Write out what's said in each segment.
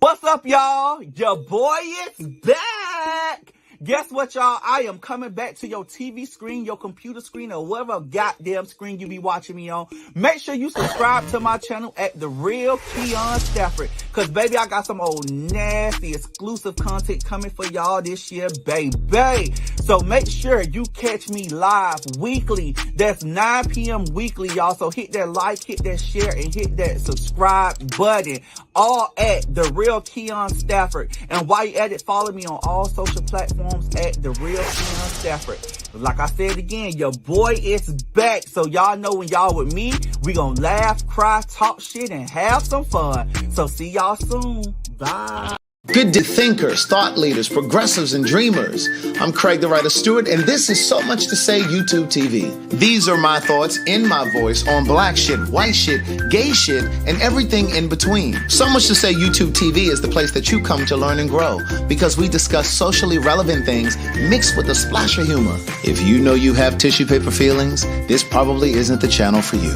What's up, y'all? Your boy is back. Guess what, y'all? I am coming back to your TV screen, your computer screen, or whatever goddamn screen you be watching me on. Make sure you subscribe to my channel at The Real KeonStafford. Cause baby, I got some old nasty exclusive content coming for y'all this year, baby. So make sure you catch me live weekly. That's 9 p.m. weekly, y'all. So hit that like, hit that share, and hit that subscribe button. All at The Real KeonStafford. And while you at it, follow me on all social platforms at The Real KeonStafford. Like I said again, your boy is back. So y'all know when y'all with me, we gonna laugh, cry, talk shit, and have some fun. So see y'all soon. Bye. Good day, thinkers, thought leaders, progressives, and dreamers. I'm Craig the Writer Stewart, and this is So Much to Say YouTube TV. These are my thoughts in my voice on black shit, white shit, gay shit, and everything in between. So Much to Say YouTube TV is the place that you come to learn and grow, because we discuss socially relevant things mixed with a splash of humor. If you know you have tissue paper feelings, this probably isn't the channel for you.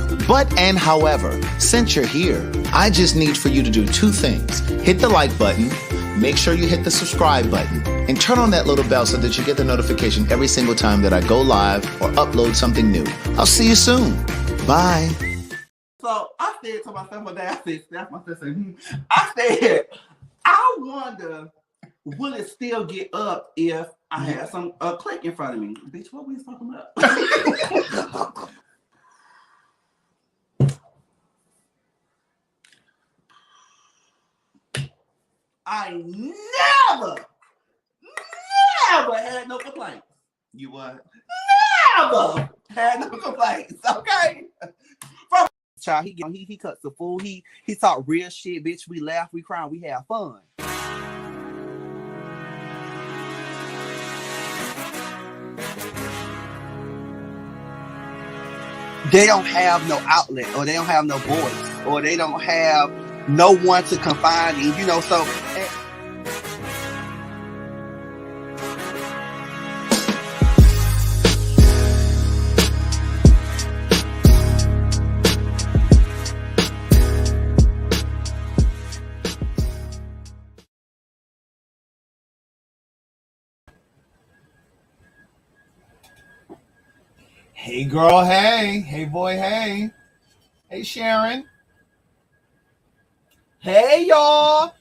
And however, since you're here, I just need for you to do two things. Hit the like button, make sure you hit the subscribe button, and turn on that little bell so that you get the notification every single time that I go live or upload something new. I'll see you soon. Bye. So I said to myself one day, I said, I wonder, will it still get up if I had some click in front of me? Bitch, what we talking about? I never had no complaints. You what? Never had no complaints. Okay. From child, he cuts the fool. He talk real shit, bitch. We laugh, we cry, we have fun. They don't have no outlet, or they don't have no voice, or they don't have no one to confide in, you know, so. Hey girl, hey. Hey boy, hey. Hey Sharon. Hey y'all.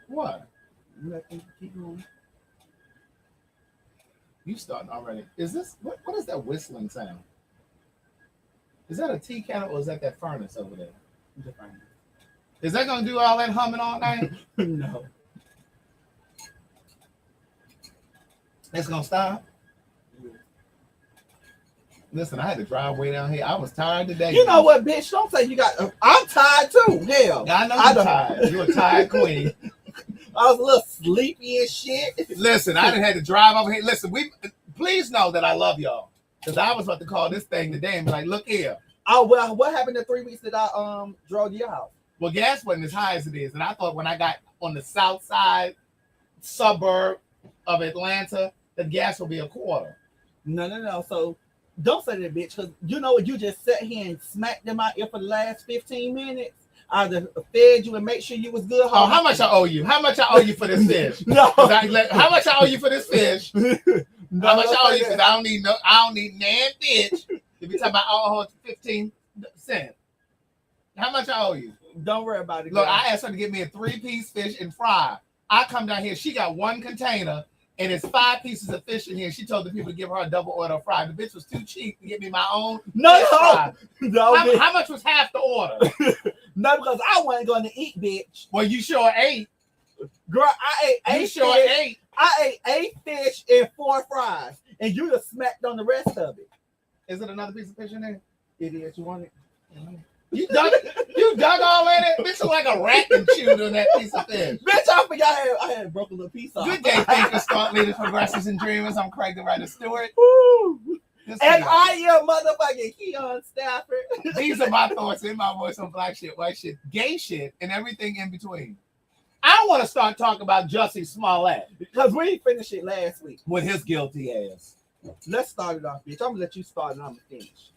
What? You starting already. Is this what is that whistling sound? Is that a tea kettle or is that furnace over there? Is that gonna do all that humming all night? No. It's gonna stop. Listen, I had to drive way down here. I was tired today. You know what, bitch? Don't say you got. I'm tired too. Hell, I know you're tired. You're a tired queen. I was a little sleepy and shit. Listen, I done had to drive over here. Listen, please know that I love y'all, because I was about to call this thing today and be like, look here. Oh well, what happened in 3 weeks that I drove you out? Well, gas wasn't as high as it is, and I thought when I got on the south side suburb of Atlanta, the gas will be a quarter. No. So don't say that, bitch, because you know what? You just sat here and smacked them out here for the last 15 minutes. I just fed you and make sure you was good. Oh, how much I owe you? How much I owe you for this fish? No. How much I owe you for this fish? How much I owe you? Because I don't need nan fish. If you talking about alcohol, 15 cents. How much I owe you? Don't worry about it. Look, I asked her to get me a 3-piece fish and fry. I come down here, she got one container. And it's 5 pieces of fish in here. She told the people to give her a double order fry. The bitch was too cheap to get me my own. No. How much was half the order? No, because I wasn't going to eat, bitch. Well, you sure ate. Girl, I ate 8 fish. I ate 8 fish and 4 fries. And you just smacked on the rest of it. Is it another piece of fish in there? It is. You want it? You dug all in it? Bitch, like a rat and chewed on that piece of fish. Bitch, I forgot I had broken a little piece off. Good day, thinkers, thought leaders, progressives, and dreamers. I'm Craig the Writer Stewart. And I am motherfucking KeonStafford. These are my thoughts in my voice on black shit, white shit, gay shit, and everything in between. I want to start talking about Jussie Smollett because we finished it last week with his guilty ass. Let's start it off, bitch. I'm gonna let you start and I'm gonna finish.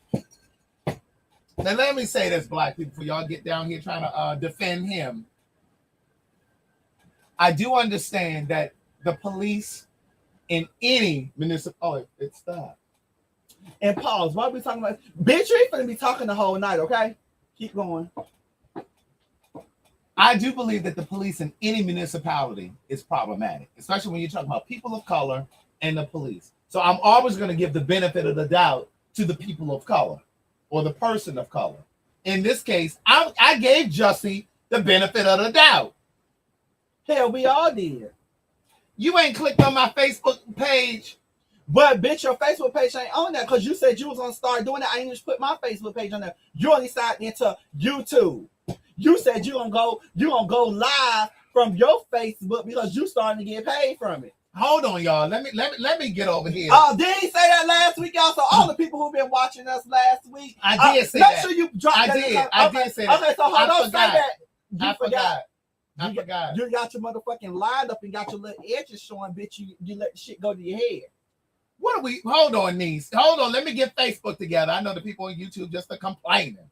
Now let me say this, black people, for y'all get down here trying to defend him. I do understand that the police in any municipal. Oh, it stopped. And pause. What are we talking about? Bitch, you ain't gonna be talking the whole night, okay? Keep going. I do believe that the police in any municipality is problematic, especially when you're talking about people of color and the police. So I'm always going to give the benefit of the doubt to the people of color or the person of color. In this case, I gave Jussie the benefit of the doubt. Hell, we all did. You ain't clicked on my Facebook page. But bitch, your Facebook page ain't on that because you said you was gonna start doing that. I didn't just put my Facebook page on there. You only signed into YouTube. You said you gonna go live from your Facebook because you starting to get paid from it. Hold on, y'all. Let me get over here. Oh, did he say that last week, y'all? So all the people who've been watching us last week, I did say that. Make sure you drop that. I did say that. Okay, so hold on, say that. I forgot. You got your motherfucking line up and got your little edges showing, bitch. You let the shit go to your head. What are we? Hold on, niece. Hold on. Let me get Facebook together. I know the people on YouTube just are complaining.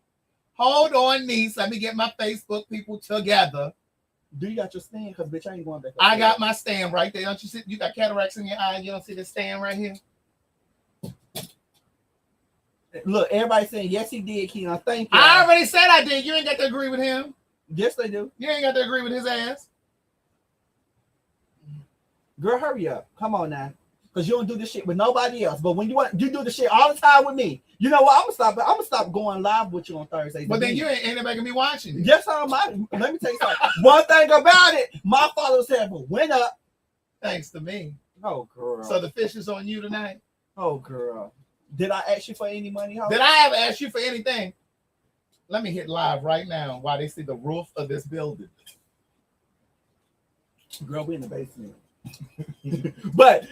Hold on, niece. Let me get my Facebook people together. Do you got your stand? Because bitch, I ain't going back. I got my stand right there. Don't you see? You got cataracts in your eye. You don't see the stand right here? Look, everybody saying yes, he did, Keon. Thank you. I already said I did. You ain't got to agree with him. Yes, they do. You ain't got to agree with his ass. Girl, hurry up. Come on now. Because you don't do this shit with nobody else. But when you do the shit all the time with me, you know what? I'm gonna stop going live with you on Thursdays. But then you ain't nobody gonna be watching. Yes, I'm. Let me tell you something. One thing about it, my followers have went up. Thanks to me. Oh, girl. So the fish is on you tonight. Oh, girl. Did I ask you for any money? Did I ever ask you for anything? Let me hit live right now while they see the roof of this building. Girl, we in the basement. But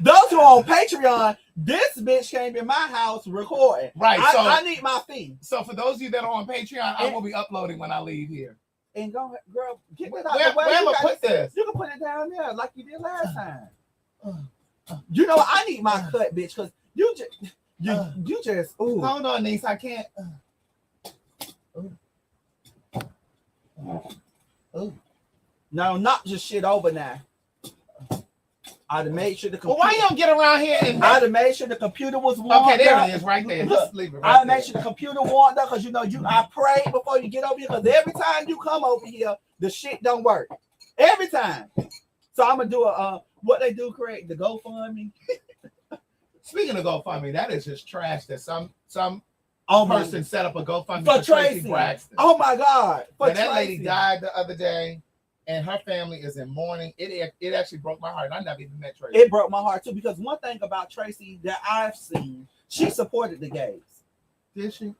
those who are on Patreon, this bitch came in my house recording. Right. I need my fee. So for those of you that are on Patreon, I will be uploading when I leave here. And go, girl, get that out Where the way. Where am I put this? You can put it down there like you did last time. You know, I need my cut, bitch, because you just. Ooh. Hold on, niece. I can't. No, not just shit over now. I'd have made sure the computer. Well, why you don't get around here and? I'd have made sure the computer was warmed Okay, there up. it is, right there. Look, Just leave it right I'd make sure the computer warmed up because you know I prayed before you get over here because every time you come over here, the shit don't work. Every time. So I'm gonna do what they do, Craig, the GoFundMe. Speaking of GoFundMe, that is just trash. That some person set up a GoFundMe for Tracy Braxton. Oh my God! That lady died the other day. And her family is in mourning. It actually broke my heart. I never even met Tracy. It broke my heart too because one thing about Tracy that I've seen, she supported the gays. Did she?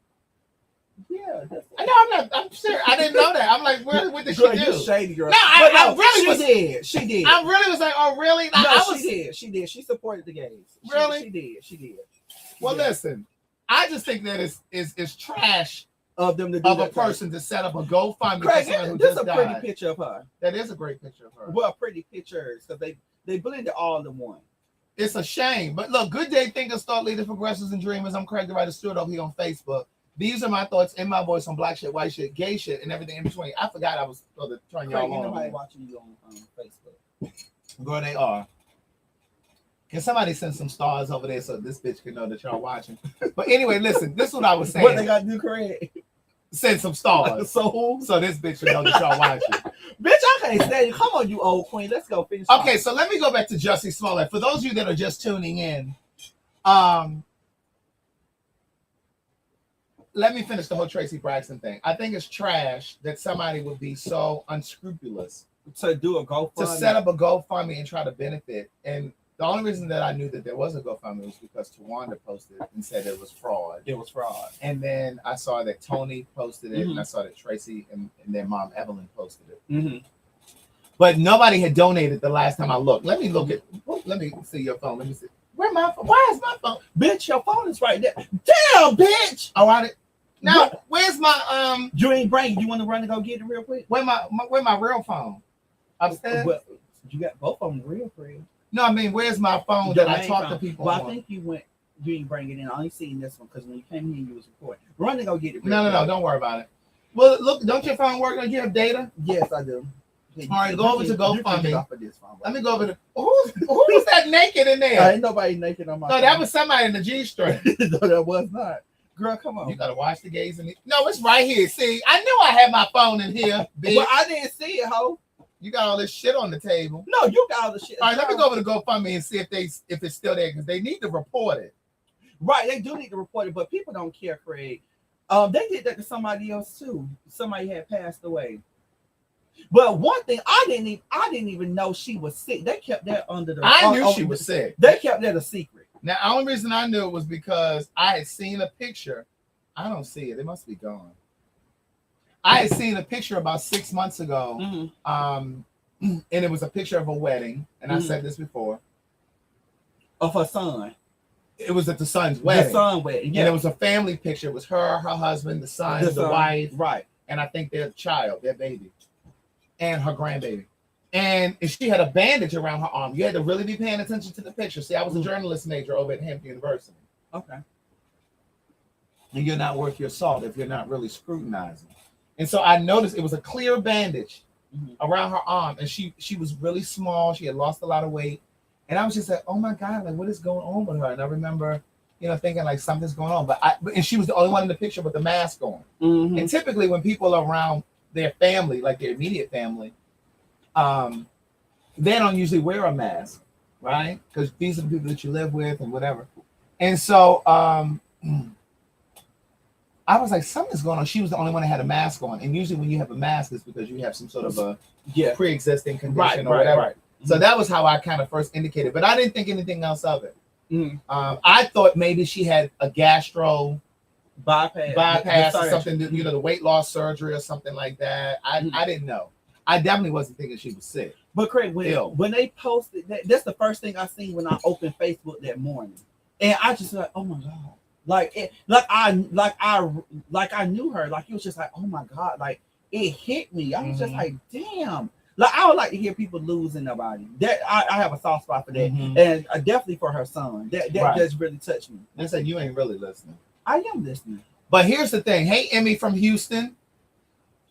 Yeah. I know. I'm sure. I didn't know that. I'm like, what did she do? You shady girl. No, I really did. She did. I really was like, oh, really? She did. She supported the gays. Really? She did. Well, listen. I just think that it's trash of them to do of a person to set up a GoFundMe. Craig, this is a pretty picture of her. That is a great picture of her. Well, pretty pictures because they blended all in one. It's a shame, but look, good day, thinkers, thought leaders, progressives, and dreamers. I'm Craig the Writer Stewart over here on Facebook. These are my thoughts in my voice on black shit, white shit, gay shit, and everything in between. I forgot I was supposed to turn y'all on. Nobody watching you on Facebook. Girl, they are. Can somebody send some stars over there so this bitch can know that y'all watching? But anyway, listen, this is what I was saying. What they got to do, Craig? Send some stars. So this bitch can know that y'all watching. Bitch, I can't stand you. Come on, you old queen. Let's go finish. Okay, so let me go back to Jussie Smollett. For those of you that are just tuning in, let me finish the whole Tracy Braxton thing. I think it's trash that somebody would be so unscrupulous to do a GoFundMe, to set up a GoFundMe and try to benefit. And the only reason that I knew that there was a GoFundMe was because Tawanda posted and said it was fraud. It was fraud. And then I saw that Tony posted it, and I saw that Tracy and their mom Evelyn posted it. Mm-hmm. But nobody had donated the last time I looked. Let me see your phone. Let me see. Where my phone? Why is my phone? Bitch, your phone is right there. Damn, bitch. Oh, I did. Now, where's my You ain't bring. You want to run and go get it real quick? Where my real phone? Upstairs. Well, you got both of them real quick. No, I mean, where's my phone that I talk to people well, on? I think you went. You ain't bring it in. I only seen this one because when you came here, you was recording. Run and go get it. No. Don't worry about it. Well, look, don't your phone work? Don't you have data? Yes, I do. All right, go over to GoFundMe. Let Let me go over to who was that naked in there? Ain't nobody naked on my No, that was somebody in the G-string. No, that was not. Girl, come on. You gotta watch the gays in it. No, it's right here. See, I knew I had my phone in here, bitch. Well, I didn't see it, ho. You got all this shit on the table. No, you got all the shit. All right, let me go over to GoFundMe and see if it's still there because they need to report it. Right, they do need to report it, but people don't care, Craig. They did that to somebody else too. Somebody had passed away. But one thing, I didn't even know she was sick. They kept that under the. I knew she was sick. They kept that a secret. Now, the only reason I knew it was because I had seen a picture. I don't see it. It must be gone. I had seen a picture about 6 months ago, and it was a picture of a wedding. And I said this before. Of her son. It was at the son's wedding. The son wedding, yeah. And it was a family picture. It was her husband, the son, the wife, right, and I think their child, their baby, and her grandbaby. And she had a bandage around her arm. You had to really be paying attention to the picture. See, I was a journalist major over at Hampton University. Okay. And you're not worth your salt if you're not really scrutinizing. And so I noticed it was a clear bandage around her arm, and she was really small. She had lost a lot of weight. And I was just like, oh my God, like what is going on with her? And I remember, thinking like something's going on. And she was the only one in the picture with the mask on. And typically when people are around their family, like their immediate family, they don't usually wear a mask, right? Because these are the people that you live with and whatever. And so I was like, something's going on. She was the only one that had a mask on. And usually when you have a mask, it's because you have some sort of a pre-existing condition or whatever. Right. So that was how I kind of first indicated. But I didn't think anything else of it. I thought maybe she had a gastro bypass or something, the weight loss surgery or something like that. I didn't know. I definitely wasn't thinking she was sick. But Craig, when they posted that's the first thing I seen when I opened Facebook that morning. And I just like, oh my God. I knew her. Like it was just like, oh my God, like it hit me. I was just like, damn. Like I would like to hear people losing their body. That I have a soft spot for that, and definitely for her son. That just really touched me. I said you ain't really listening. I am listening. But here's the thing. Hey, Emmy from Houston.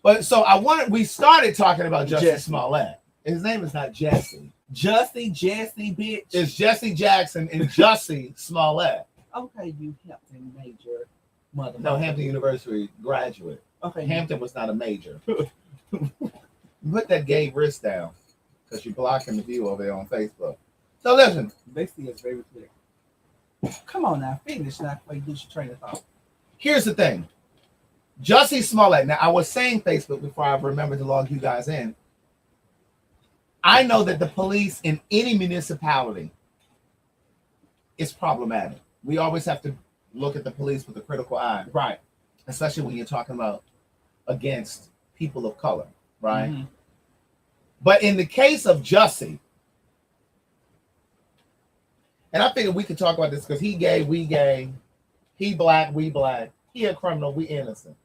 But so we started talking about Jussie Smollett. His name is not Jesse. Jesse, bitch. It's Jesse Jackson and Jussie Smollett. Okay, you Hampton major mother. No, Hampton University graduate. Okay. Hampton was not a major. Put that gay wrist down because you're blocking the view over there on Facebook. So listen. They see it's very clear. Come on now, finish now before you lose your train of thought. Here's the thing. Jussie Smollett. Now, I was saying Facebook before I remembered to log you guys in. I know that the police in any municipality is problematic. We always have to look at the police with a critical eye. Right. Especially when you're talking about against people of color. Right. But in the case of Jussie, and I figured we could talk about this because he gay, we gay, he black, we black, he a criminal, we innocent.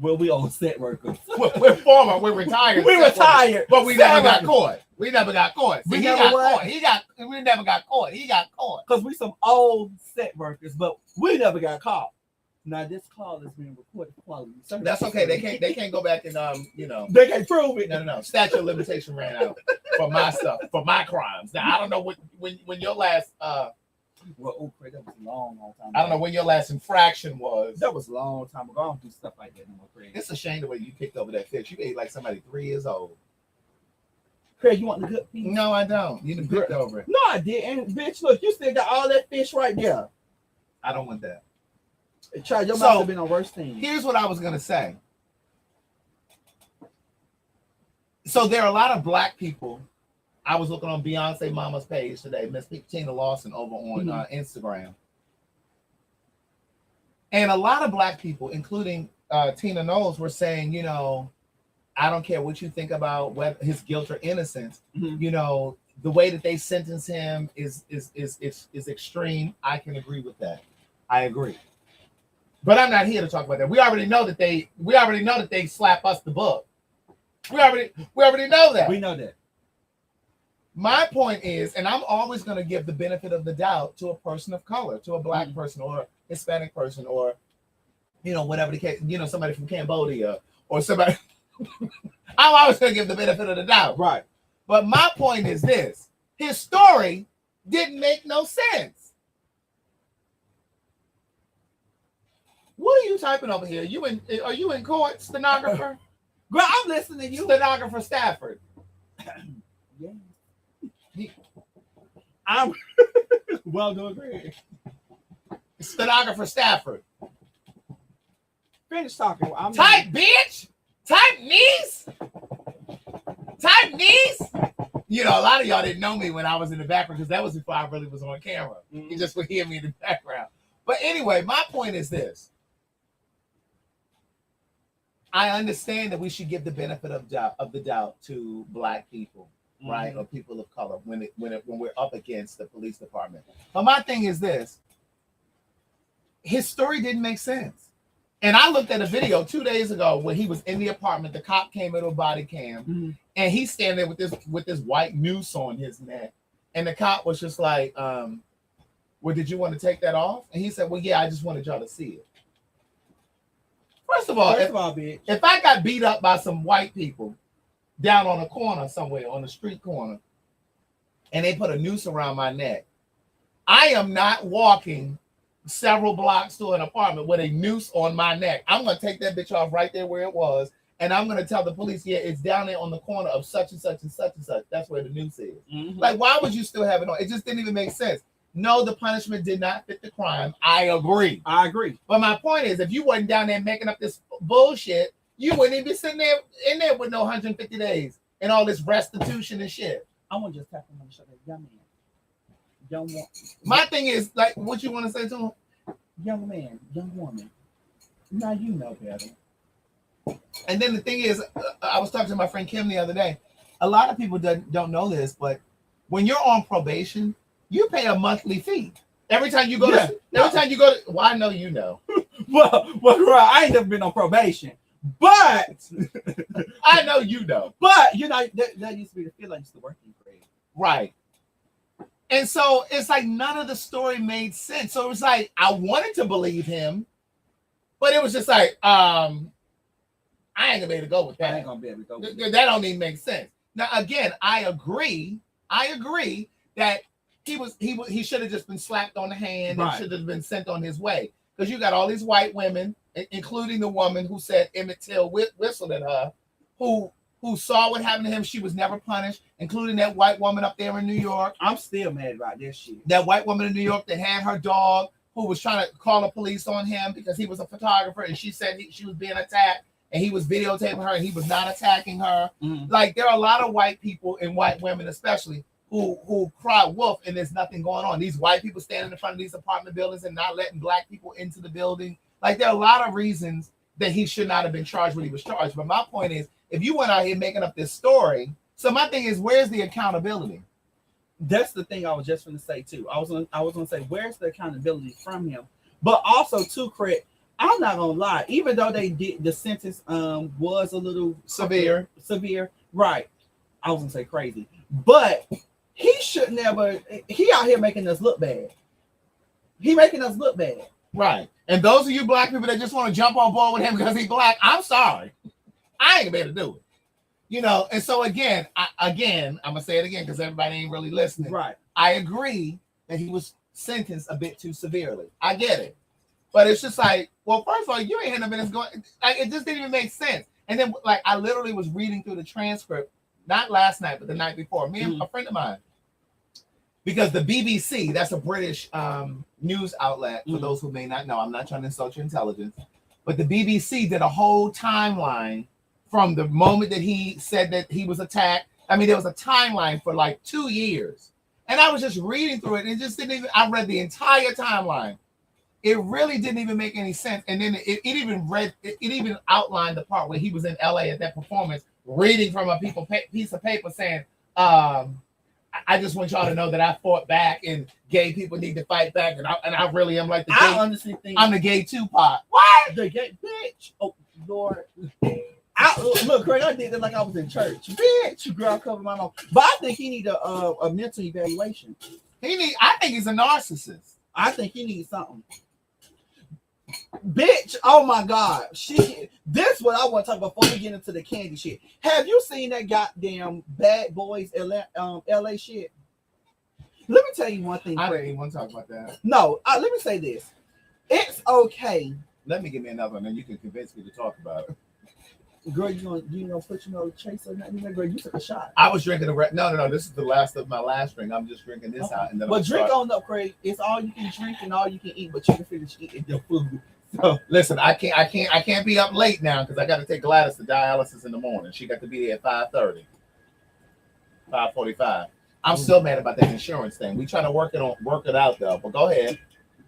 Well, we all set workers. We're former, we're retired. We retired, but we never got caught. We never got caught. See, we never got caught. We never got caught. He got caught. Because we some old set workers, but we never got caught. Now this call is being recorded for quality. That's okay. They can't go back and they can't prove it. No. Statute of limitation ran out for my stuff, for my crimes. Now I don't know when your last that was a long time ago. I don't know when your last infraction was. That was a long time ago. I don't do stuff like that anymore, Craig. It's a shame the way you picked over that fish. You ate like somebody 3 years old. Craig, you want the good piece? No, I don't. You done picked over it. No, I didn't. Bitch, look, you still got all that fish right there. I don't want that. Child, your mouth have been on worse things. Here's what I was gonna say. So there are a lot of black people. I was looking on Beyonce Mama's page today, Miss Tina Lawson over on Instagram. And a lot of black people, including Tina Knowles, were saying, I don't care what you think about whether his guilt or innocence. The way that they sentence him is extreme. I can agree with that. I agree. But I'm not here to talk about that. We already know that they slap us the book. We already know that. We know that. My point is, and I'm always going to give the benefit of the doubt to a person of color, to a black person or a Hispanic person, or whatever the case, somebody from Cambodia or somebody. I'm always going to give the benefit of the doubt. Right. But my point is this: his story didn't make no sense. What are you typing over here? Are you in court, stenographer? Girl, I'm listening to you. Stenographer Stafford. Yeah. I'm well done, Greg. Stenographer Stafford. Finish talking. Type bitch. Type niece. Type niece. A lot of y'all didn't know me when I was in the background because that was before I really was on camera. You just would hear me in the background. But anyway, my point is this. I understand that we should give the benefit of the doubt to black people, right, or people of color when we're up against the police department. But my thing is this: his story didn't make sense. And I looked at a video 2 days ago when he was in the apartment. The cop came in with a body cam, and he's standing there with this white noose on his neck, and the cop was just like, "Well, did you want to take that off?" And he said, "Well, yeah, I just wanted y'all to see it." First of all, bitch, if I got beat up by some white people down on a corner somewhere, on the street corner, and they put a noose around my neck, I am not walking several blocks to an apartment with a noose on my neck. I'm going to take that bitch off right there where it was, and I'm going to tell the police, yeah, it's down there on the corner of such and such and such and such. That's where the noose is. Like, why would you still have it on? It just didn't even make sense. No, the punishment did not fit the crime. I agree. But my point is, if you wasn't down there making up this bullshit, you wouldn't even be sitting there in there with no 150 days and all this restitution and shit. I want to just tap him on the shoulder. Young man. My thing is, like, what you want to say to him? Young man, young woman. Now you know better. And then the thing is, I was talking to my friend Kim the other day. A lot of people don't know this, but when you're on probation, you pay a monthly fee every time you go to. Well, I know you know. well, I ain't never been on probation, but I know you know. But that used to be the feeling I used to work in grade. Right. And so it's like none of the story made sense. So it was like I wanted to believe him, but it was just like I ain't gonna be able to go with that. I ain't gonna be able to go with that. That don't even make sense. Now again, I agree that he should have just been slapped on the hand and should have been sent on his way. Because you got all these white women, including the woman who said Emmett Till whistled at her, who saw what happened to him. She was never punished, including that white woman up there in New York. I'm still mad about this shit. That white woman in New York that had her dog, who was trying to call the police on him because he was a photographer, and she said she was being attacked, and he was videotaping her, and he was not attacking her. Like, there are a lot of white people and white women especially who cry wolf, and there's nothing going on. These white people standing in front of these apartment buildings and not letting black people into the building. Like, there are a lot of reasons that he should not have been charged when he was charged. But my point is, if you went out here making up this story, so my thing is, where's the accountability? That's the thing I was just going to say too. I was going to say, where's the accountability from him? But also, too, Craig, I'm not going to lie. Even though the sentence was a little severe, right? I was going to say crazy, but he should never. He out here making us look bad. He making us look bad, right? And those of you black people that just want to jump on board with him because he's black, I'm sorry, I ain't gonna be able to do it. And so again, I'm gonna say it again because everybody ain't really listening. Right. I agree that he was sentenced a bit too severely. I get it, but it's just like, well, first of all, you ain't had no business going. Like, it just didn't even make sense. And then, like, I literally was reading through the transcript, not last night, but the night before. Me and a friend of mine, because the BBC, that's a British news outlet. For those who may not know, I'm not trying to insult your intelligence, but the BBC did a whole timeline from the moment that he said that he was attacked. I mean, there was a timeline for like 2 years. And I was just reading through it, and it just didn't even, I read the entire timeline. It really didn't even make any sense. And then it even outlined the part where he was in LA at that performance, reading from a piece of paper saying, I just want y'all to know that I fought back, and gay people need to fight back. And I really am like the gay. I honestly think I'm the gay Tupac. What? The gay bitch. Oh, Lord. Look, Craig, I did it like I was in church. Bitch, girl, cover my mouth. But I think he need a mental evaluation. I think he's a narcissist. I think he needs something. Bitch, oh my God. This what I want to talk about before we get into the candy shit. Have you seen that goddamn Bad Boys LA shit? Let me tell you one thing. I didn't even want to talk about that. No, let me say this. It's okay. Let me give me another one, and you can convince me to talk about it. Girl, you gonna put chase or nothing? Girl, you took a shot. I was drinking no. This is the last of my last drink. I'm just drinking this out, and then. But drink on up, Craig. It's all you can drink and all you can eat, but you can finish eating the food. So listen, I can't be up late now because I got to take Gladys to dialysis in the morning. She got to be there at 5:30, 5:45. I'm still mad about that insurance thing. We trying to work it out though. But go ahead.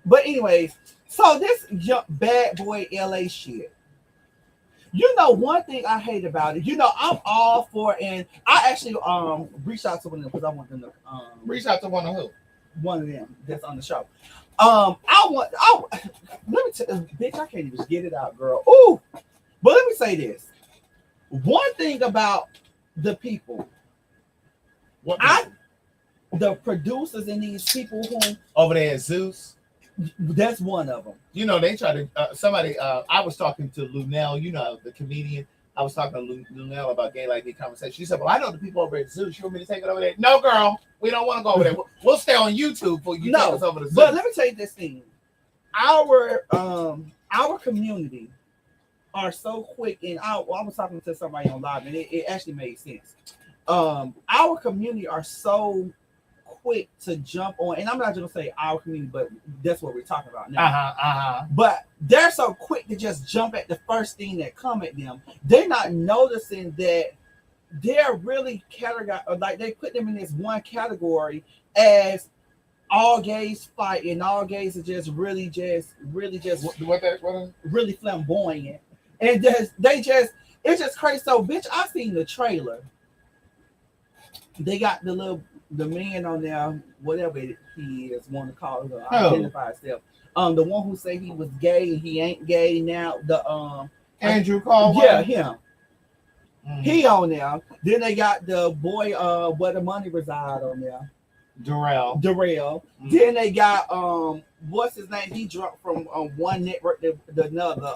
But anyways, so this Bad Boy LA shit. You know, one thing I hate about it, you know, I'm all for, and I actually reached out to one of them because I want them to reach out to one of who? One of them that's on the show. Let me tell you, bitch, I can't even get it out, girl. Ooh, but let me say this. One thing about the people, the producers and these people who over there at Zeus. That's one of them. You know, they try to somebody. I was talking to Lunel, you know, the comedian. I was talking to Lunel about gay like gay conversation. She said, "Well, I know the people over at Zeus. You want me to take it over there?" No, girl, we don't want to go over there. We'll stay on YouTube for you. Take us over to Zeus. But let me tell you this thing: our community are so quick, and I was talking to somebody on live, and it actually made sense. Our community are so quick to jump on, and I'm not gonna say our community, but that's what we're talking about now. But they're so quick to just jump at the first thing that come at them. They're not noticing that they're really like they put them in this one category as all gays fight, and all gays are just really flamboyant, and it's just crazy. So, bitch, I seen the trailer. They got the man on there, whatever he is, want to call it, identify himself. The one who say he was gay and he ain't gay now. The Andrew Caldwell. Yeah, him. Mm-hmm. He on there. Then they got the boy where the money reside on there. Darrell. Mm-hmm. Then they got what's his name? He dropped from one network to another.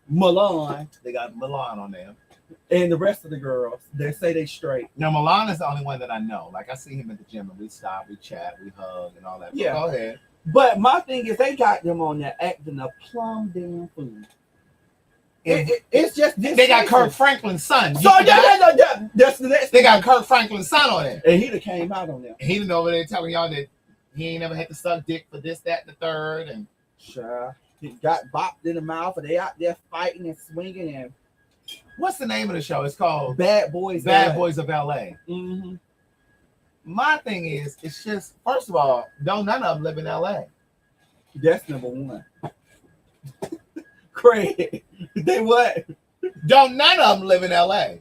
Milan. They got Milan on there. And the rest of the girls, they say they straight. Now, Milan is the only one that I know. Like, I see him at the gym, and we stop, we chat, we hug, and all that. Yeah. But go ahead. But my thing is, they got them on there acting a plum damn fool. It's just this. They got Kirk Franklin's son. So yeah. That's the next. They got Kirk Franklin's son on there, and he done came out on there. And he done over there telling y'all that he ain't never had to suck dick for this, that, and the third, and sure, he got bopped in the mouth, and they out there fighting and swinging and. What's the name of the show? It's called Bad Boys of LA. Mm-hmm. My thing is, it's just, first of all, none of them live in LA. That's number one. Craig, they what? None of them live in LA.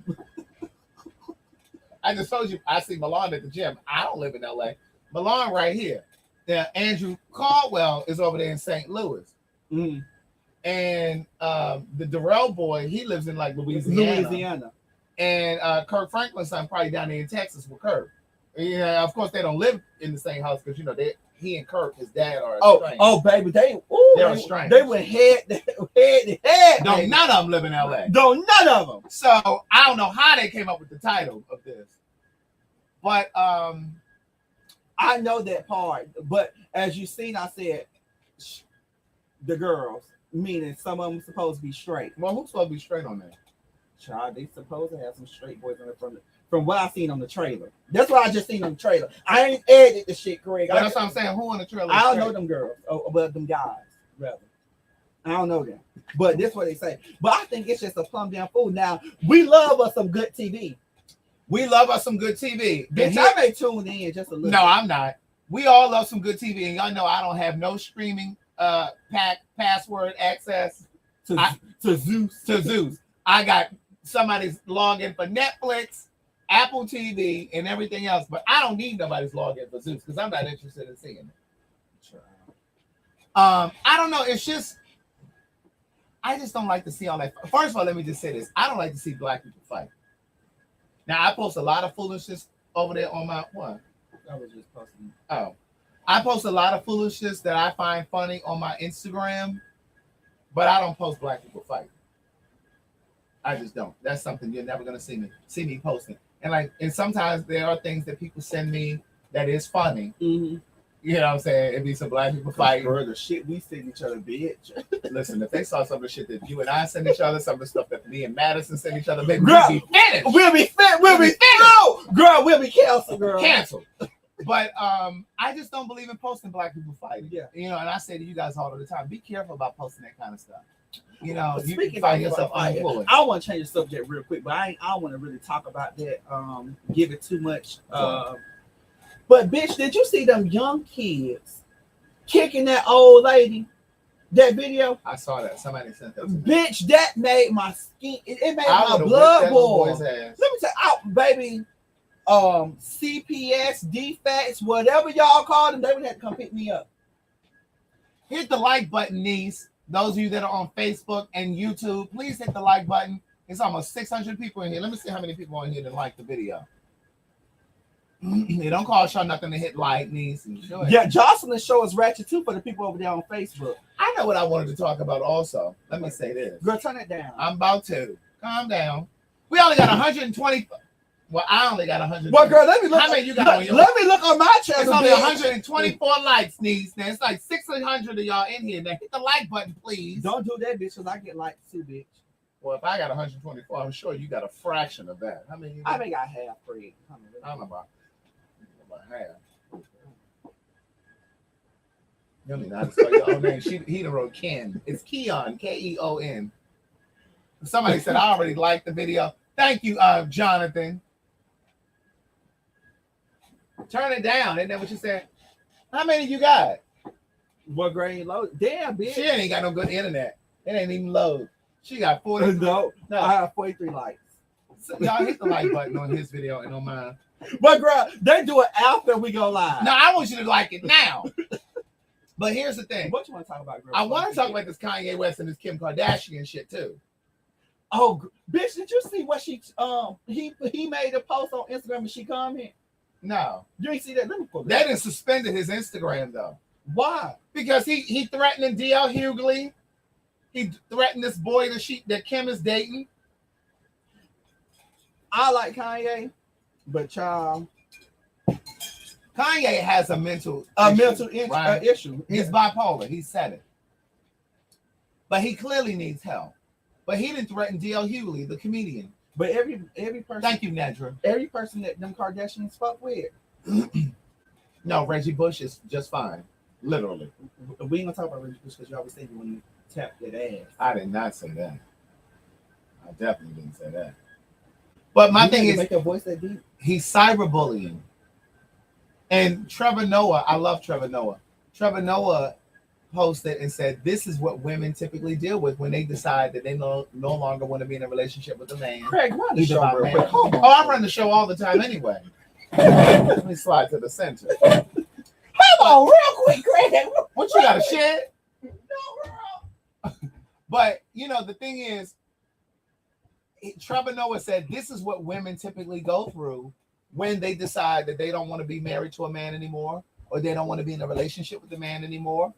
I just told you, I see Milan at the gym. I don't live in LA. Milan right here. Now, Andrew Caldwell is over there in St. Louis. Mm-hmm. And the Darrell boy, he lives in like Louisiana. And Kirk Franklin's son probably down there in Texas with Kirk. Yeah, of course they don't live in the same house because you know he and Kirk, his dad, are estranged. Oh, baby, they're estranged. They went head to head. Don't none of them live in LA. Don't none of them. So I don't know how they came up with the title of this, but I know that part. But as you seen, I said the girls. Meaning some of them supposed to be straight. Well, who's supposed to be straight on that? Child, they supposed to have some straight boys on it from what I seen on the trailer. That's what I just seen on the trailer. I ain't edited the shit, Craig. That's what I'm saying. Who on the trailer? I don't know them girls. But them guys, rather. I don't know them. But that's what they say. But I think it's just a plum down fool. Now, we love us some good TV. Bitch, I may tune in just a little bit. I'm not. We all love some good TV, and y'all know I don't have no streaming password access to Zeus. I got somebody's login for Netflix, Apple TV, and everything else, but I don't need nobody's login for Zeus because I'm not interested in seeing it. I don't know. It's just I just don't like to see all that. First of all, let me just say this. I don't like to see black people fight. Now, I post a lot of foolishness over there on my, what? I was just posting. Oh. I post a lot of foolishness that I find funny on my Instagram, but I don't post black people fighting. I just don't. That's something you're never gonna see me posting. And sometimes there are things that people send me that is funny. Mm-hmm. You know what I'm saying? It'd be some black people fighting. Bro, the shit we send each other, bitch. Listen, if they saw some of the shit that you and I send each other, some of the stuff that me and Madison send each other, baby, Girl, we'll be finished. We'll be finished. No, girl, we'll be canceled, girl. Canceled. But I just don't believe in posting black people fighting. Yeah. You know, and I say to you guys all the time, be careful about posting that kind of stuff. You know, you Speaking can find of yourself fighting, unemployed. I want to change the subject real quick, but I want to really talk about that. Give it too much. But bitch, did you see them young kids kicking that old lady? That video? I saw that. Somebody sent that to me. Bitch, that made my skin. It made I my would've blood whipped that boil. boy's ass. Let me tell you, baby. CPS, defects, whatever y'all call them, they would have to come pick me up. Hit the like button, niece. Those of you that are on Facebook and YouTube, please hit the like button. It's almost 600 people in here. Let me see how many people on here that like the video. It don't cost y'all nothing to hit like, niece. Yeah, Jocelyn's show is ratchet too for the people over there on Facebook. I know what I wanted to talk about also. Let me say this. Girl, turn it down. I'm about to. Calm down. We only got 120. Well, I only got 100. Well, girl, let me look. How many you got on your? Let me look on my channel. It's only bitch. 124 likes, niece. Now it's like 600 of y'all in here. Now hit the like button, please. Don't do that, bitch, because I get likes too, bitch. Well, if I got 124, I'm sure you got a fraction of that. How many? You got? I think I have Fred. I don't know about half. You don't even know how to spell your own name. He done wrote Ken. It's Keon, Keon. Somebody said I already liked the video. Thank you, Jonathan. Turn it down. Isn't that what you said? How many you got? What grade load? Damn, bitch. She ain't got no good internet. It ain't even load. She got 40. No, I have 43 likes. So y'all hit the like button on his video and on mine. But girl, they do it after we go live. No, I want you to like it now. But here's the thing. What you want to talk about, girl? I want to talk about this Kanye West and this Kim Kardashian shit too. Oh, bitch, did you see what she he made a post on Instagram and she commented? No. You ain't see that? Let me pull They didn't suspended his Instagram though. Why? Because he threatened D.L. Hughley. He threatened this boy that Kim is dating. I like Kanye, but child, Kanye has a mental issue. He's bipolar. He said it. But he clearly needs help. But he didn't threaten D.L. Hughley, the comedian. But every person. Thank you, Nedra. Every person that them Kardashians fuck with. No, Reggie Bush is just fine. Literally. We ain't gonna talk about Reggie Bush because you always think when you tap that ass. I did not say that. I definitely didn't say that. But my thing is, make your voice that deep. He's cyberbullying. And Trevor Noah, I love Trevor Noah. Trevor Noah posted and said, this is what women typically deal with when they decide that they no longer want to be in a relationship with a man. Craig, run the show real quick. Oh, I run the show all the time anyway. Let me slide to the center. Come on, real quick, Craig. What you got, a shed? No, girl. But, you know, the thing is, Trevor Noah said, this is what women typically go through when they decide that they don't want to be married to a man anymore, or they don't want to be in a relationship with a man anymore.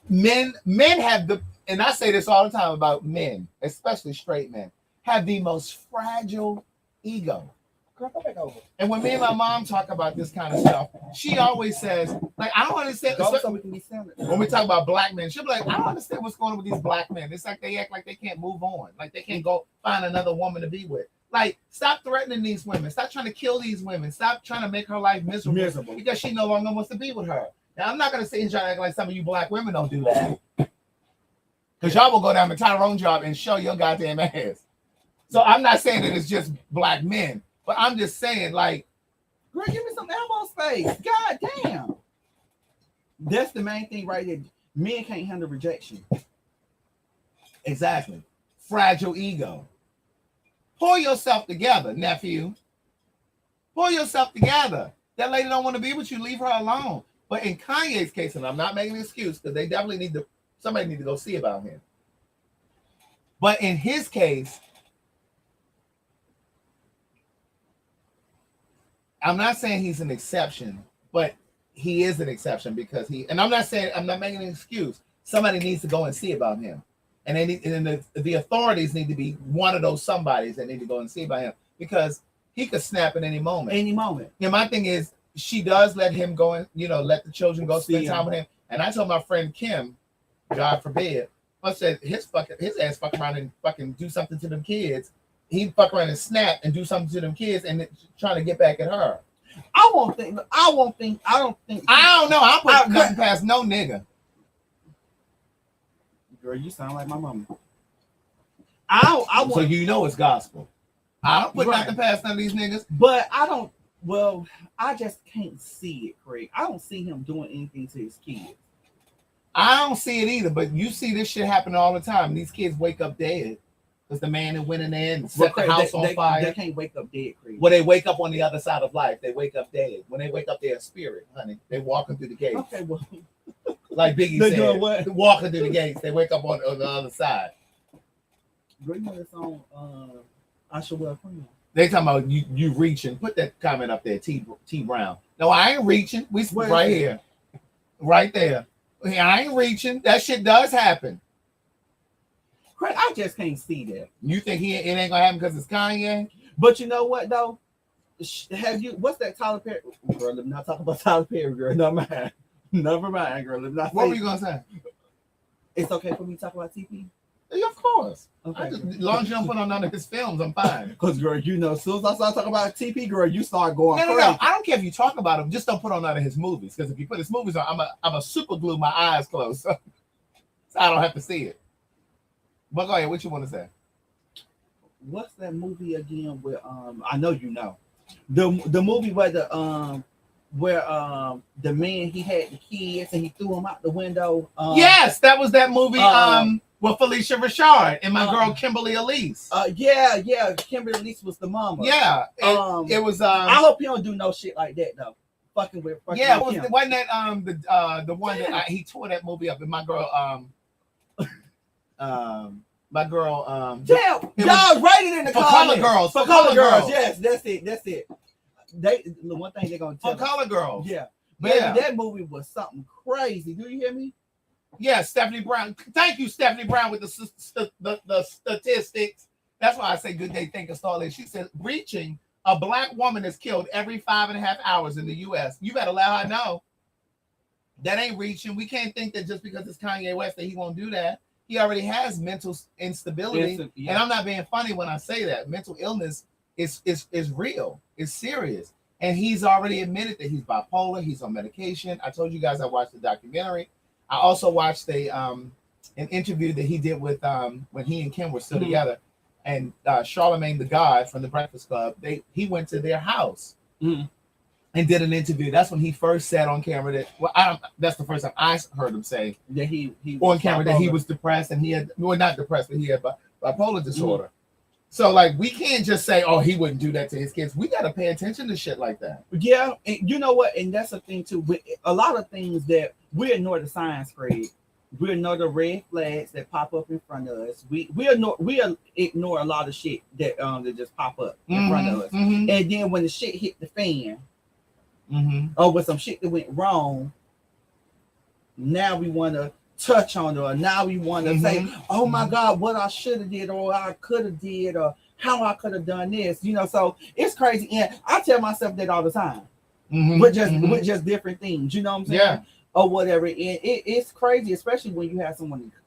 Men have and I say this all the time about men, especially straight men, have the most fragile ego. Girl, go back over. And when me and my mom talk about this kind of stuff, she always says, like, I don't understand. So we can be standard. When we talk about black men, she'll be like, I don't understand what's going on with these black men. It's like they act like they can't move on, like they can't go find another woman to be with. Like, stop threatening these women. Stop trying to kill these women. Stop trying to make her life miserable. Because she no longer wants to be with her. Now, I'm not going to sit and try to act like some of you black women don't do that. Because y'all will go down to Tyrone job and show your goddamn ass. So I'm not saying that it's just black men. But I'm just saying, like, girl, give me some elbow space. God damn. That's the main thing right there. Men can't handle rejection. Exactly. Fragile ego. Pull yourself together, nephew. Pull yourself together. That lady don't want to be with you. Leave her alone. But in Kanye's case, and I'm not making an excuse, because they definitely somebody need to go see about him. But in his case, I'm not saying he's an exception, but he is an exception because and I'm not making an excuse. Somebody needs to go and see about him. And the authorities need to be one of those somebodies that need to go and see about him because he could snap at any moment. Any moment. And my thing is, she does let him go and, let the children go spend time with him. And I told my friend Kim, God forbid, I said his ass fuck around and fucking do something to them kids. He'd fuck around and snap and do something to them kids and trying to get back at her. I don't know. I'm putting nothing past no nigga. Girl, you sound like my mama. So it's gospel. I don't put nothing past none of these niggas. But I just can't see it, Craig. I don't see him doing anything to his kids. I don't see it either, but you see this shit happen all the time. These kids wake up dead because the man that went in there and set the house on fire. They can't wake up dead, Craig. Well, they wake up on the other side of life. They wake up dead. When they wake up, they're a spirit, honey. They walking through the gates. Okay, well. Like Biggie said, walking through the gates. They wake up on the other side. Bring this on I Shall Wear Crown. They talking about you reaching. Put that comment up there, T Brown. No, I ain't reaching. We right here. Right there. I ain't reaching. That shit does happen. Craig, I just can't see that. You think it ain't gonna happen because it's Kanye? But you know what though? What's that Tyler Perry? Girl, I'm not talking about Tyler Perry, girl. Never mind, girl. What were you gonna say? It's okay for me to talk about TP? Yeah, of course. Okay. As long as you don't put on none of his films, I'm fine. Because, girl, as soon as I start talking about TP, girl, you start going No. I don't care if you talk about him. Just don't put on none of his movies. Because if you put his movies on, I'm a super glue my eyes closed. So I don't have to see it. But go ahead. What you want to say? What's that movie again where, I know you know. The movie where the man, he had the kids and he threw them out the window. Yes, that was that movie with Felicia Rashad and my girl Kimberly Elise. Yeah, Kimberly Elise was the mama. Yeah, it was. I hope you don't do no shit like that though. Wasn't that the one that he tore that movie up? And my girl, damn, y'all write it in the comments. For color girls. Yes, that's it. The one thing they're gonna tell for color girls. Yeah. Baby, that movie was something crazy. Do you hear me? Yeah, Stephanie Brown. Thank you, Stephanie Brown, with the statistics. That's why I say good day, thank you, Starlet. She said, reaching, a black woman is killed every 5.5 hours in the U.S. You better let her know. That ain't reaching. We can't think that just because it's Kanye West that he won't do that. He already has mental instability. And I'm not being funny when I say that. Mental illness is real. It's serious. And he's already admitted that he's bipolar. He's on medication. I told you guys I watched the documentary. I also watched an interview that he did with when he and Kim were still together, and Charlemagne the God from the Breakfast Club. He went to their house and did an interview. That's when he first said on camera that that's the first time I heard him say that he on camera that he was depressed and he had not depressed, but he had bipolar disorder. So like we can't just say, oh, he wouldn't do that to his kids. We got to pay attention to shit like that. Yeah, and you know what? And that's the thing too. With a lot of things that we ignore the science, Craig. We ignore the red flags that pop up in front of us. We ignore a lot of shit that just pop up in front of us. And then when the shit hit the fan, or with some shit that went wrong, now we want to touch on it, or now we want to say, oh my God, what I should have did, or I could have did, or how I could have done this, so it's crazy. And I tell myself that all the time, with just different things, you know what I'm saying? Yeah. Or whatever. And it's crazy, especially when you have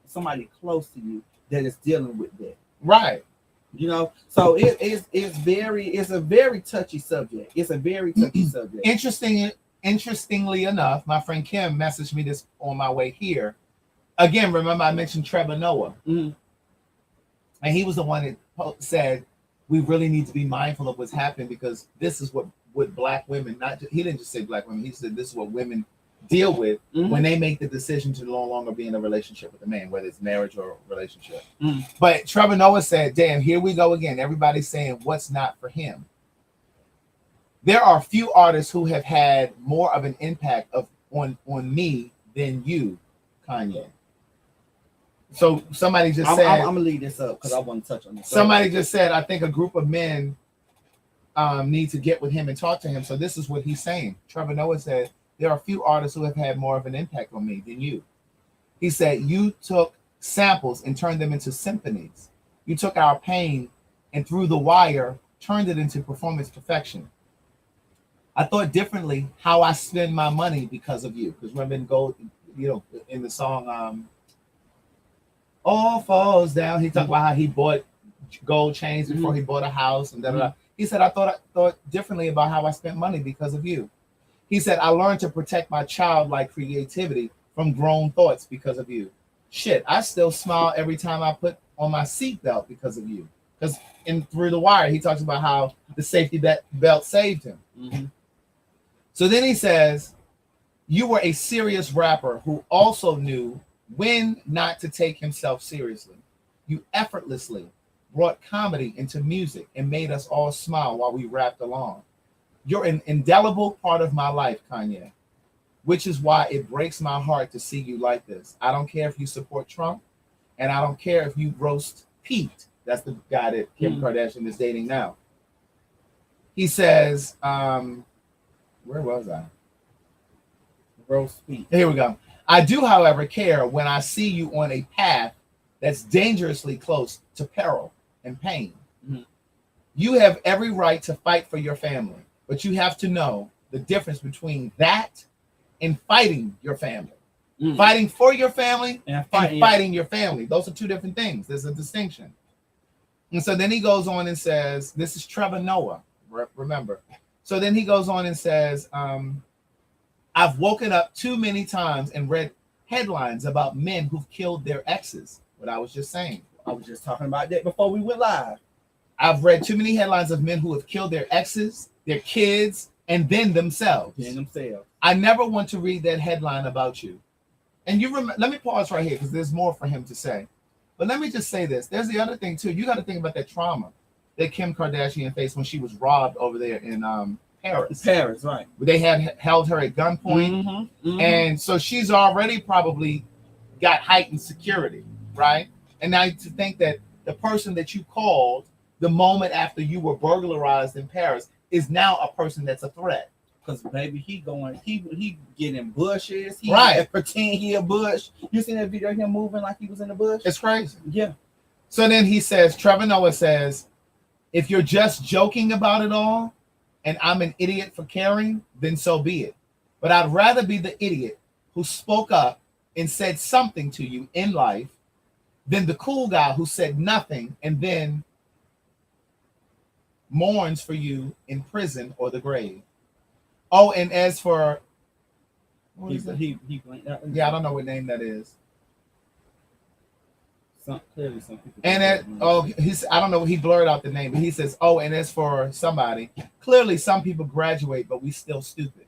somebody close to you that is dealing with that. Right. So it's a very touchy subject. It's a very touchy subject. Interestingly enough, my friend Kim messaged me this on my way here. Again, remember I mentioned Trevor Noah, and he was the one that said we really need to be mindful of what's happening because this is what black women, he didn't just say black women, he said this is what women deal with when they make the decision to no longer be in a relationship with a man, whether it's marriage or a relationship. But Trevor Noah said, damn, here we go again. Everybody's saying what's not for him. There are few artists who have had more of an impact on me than you, Kanye. So somebody just I'm said, I'm gonna leave this up because I want to touch on this. somebody just said, I think a group of men need to get with him and talk to him. So this is what he's saying. Trevor Noah said, there are a few artists who have had more of an impact on me than you. He said, you took samples and turned them into symphonies. You took our pain and through the wire, turned it into performance perfection. I thought differently how I spend my money because of you. Because remember in Gold, in the song All Falls Down, he talked about how he bought gold chains before he bought a house and da. He said, I thought differently about how I spent money because of you. He said, I learned to protect my childlike creativity from grown thoughts because of you. Shit, I still smile every time I put on my seatbelt because of you. Because in Through the Wire, he talks about how the safety belt saved him. Mm-hmm. So then he says, you were a serious rapper who also knew when not to take himself seriously. You effortlessly brought comedy into music and made us all smile while we rapped along. You're an indelible part of my life, Kanye, which is why it breaks my heart to see you like this. I don't care if you support Trump, and I don't care if you roast Pete. That's the guy that Kim Kardashian is dating now. He says, where was I? Roast Pete. Here we go. I do, however, care when I see you on a path that's dangerously close to peril and pain. Mm-hmm. You have every right to fight for your family, but you have to know the difference between that and fighting your family. Mm. Fighting for your family and fighting your family. Those are two different things. There's a distinction. And so then he goes on and says, this is Trevor Noah, remember. So then he goes on and says, I've woken up too many times and read headlines about men who've killed their exes. What I was just saying. I was just talking about that before we went live. I've read too many headlines of men who have killed their exes, their kids, and then themselves. I never want to read that headline about you. And let me pause right here because there's more for him to say. But let me just say this. There's the other thing too. You got to think about that trauma that Kim Kardashian faced when she was robbed over there in Paris. Paris, right. They had held her at gunpoint. And so she's already probably got heightened security, right? And now to think that the person that you called the moment after you were burglarized in Paris is now a person that's a threat. Because baby, he getting bushes. He right. Pretend he a bush. You seen that video of him moving like he was in the bush? It's crazy. Yeah. So then he says, Trevor Noah says, if you're just joking about it all and I'm an idiot for caring, then so be it. But I'd rather be the idiot who spoke up and said something to you in life than the cool guy who said nothing and then mourns for you in prison or the grave. Oh, and as for I don't know what name that is. Clearly some people. And I don't know. He blurred out the name, but he says, "Oh, and as for somebody, clearly some people graduate, but we still stupid.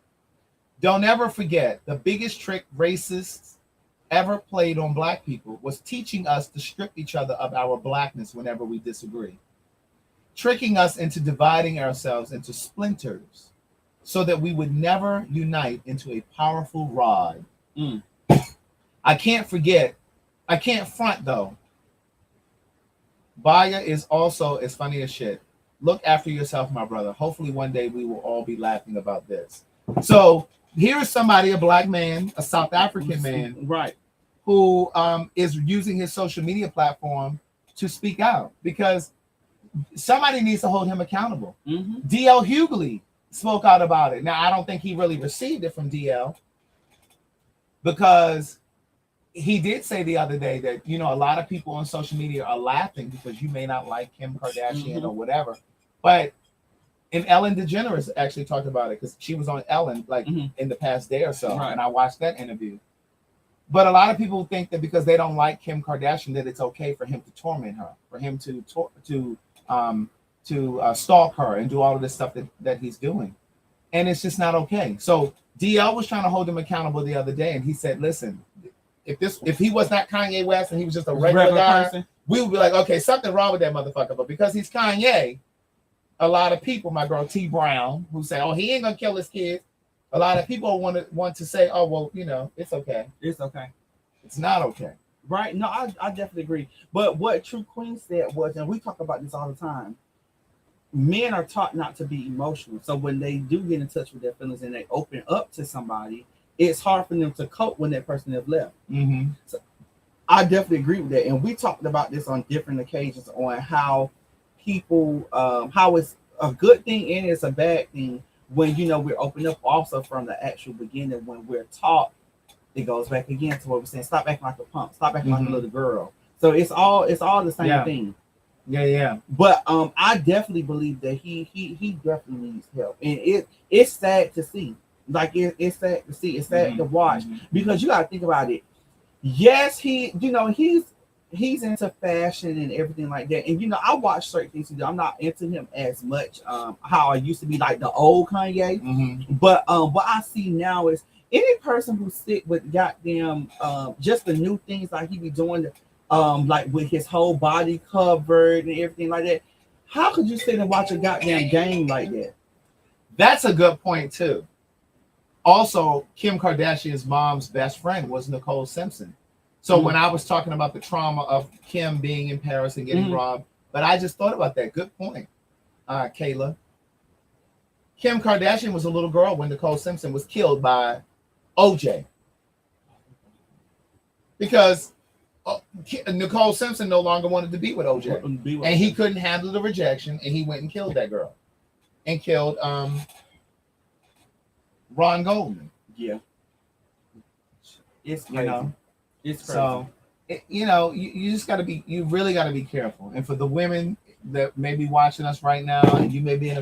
Don't ever forget the biggest trick racists ever played on black people was teaching us to strip each other of our blackness whenever we disagree, tricking us into dividing ourselves into splinters." So that we would never unite into a powerful rod. I can't front though. Baya is also as funny as shit. Look after yourself, my brother. Hopefully one day we will all be laughing about this. So here is somebody, a black man, a South African man, right, who is using his social media platform to speak out because somebody needs to hold him accountable. D.L. Hughley spoke out about it. Now, I don't think he really received it from DL because he did say the other day that, a lot of people on social media are laughing because you may not like Kim Kardashian or whatever. But and Ellen DeGeneres actually talked about it because she was on Ellen in the past day or so. Right. And I watched that interview. But a lot of people think that because they don't like Kim Kardashian, that it's okay for him to torment her, for him to stalk her and do all of this stuff that he's doing. And it's just not okay. So DL was trying to hold him accountable the other day. And he said, listen, if he was not Kanye West and he was just a regular guy, person, we would be like, okay, something wrong with that motherfucker. But because he's Kanye, a lot of people, my girl T Brown, who say, oh, he ain't going to kill his kids. A lot of people want to say, oh, well, it's okay. It's okay. It's not okay. Right? No, I definitely agree. But what True Queen said was, and we talk about this all the time, men are taught not to be emotional. So when they do get in touch with their feelings and they open up to somebody, it's hard for them to cope when that person has left. Mm-hmm. So I definitely agree with that. And we talked about this on different occasions on how people, how it's a good thing and it's a bad thing when, we're open up also from the actual beginning when we're taught. It goes back again to what we're saying. Stop acting like a punk. Stop acting like a little girl. So it's all the same thing. Yeah. But I definitely believe that he definitely needs help, and it's sad to see. Like it's sad to see. It's sad to watch because you got to think about it. Yes, he's into fashion and everything like that, and I watch certain things. I'm not into him as much. How I used to be like the old Kanye, but what I see now is any person who stick with goddamn just the new things like he be doing. Like with his whole body covered and everything like that. How could you sit and watch a goddamn game like that? That's a good point too. Also, Kim Kardashian's mom's best friend was Nicole Simpson. So when I was talking about the trauma of Kim being in Paris and getting robbed, but I just thought about that. Good point, Kayla. Kim Kardashian was a little girl when Nicole Simpson was killed by OJ. Because Nicole Simpson no longer wanted to be with OJ, and he couldn't handle the rejection, and he went and killed that girl, and killed Ron Goldman. Yeah, it's crazy. It's crazy. So, you just got to be, you really got to be careful. And for the women that may be watching us right now, and you may be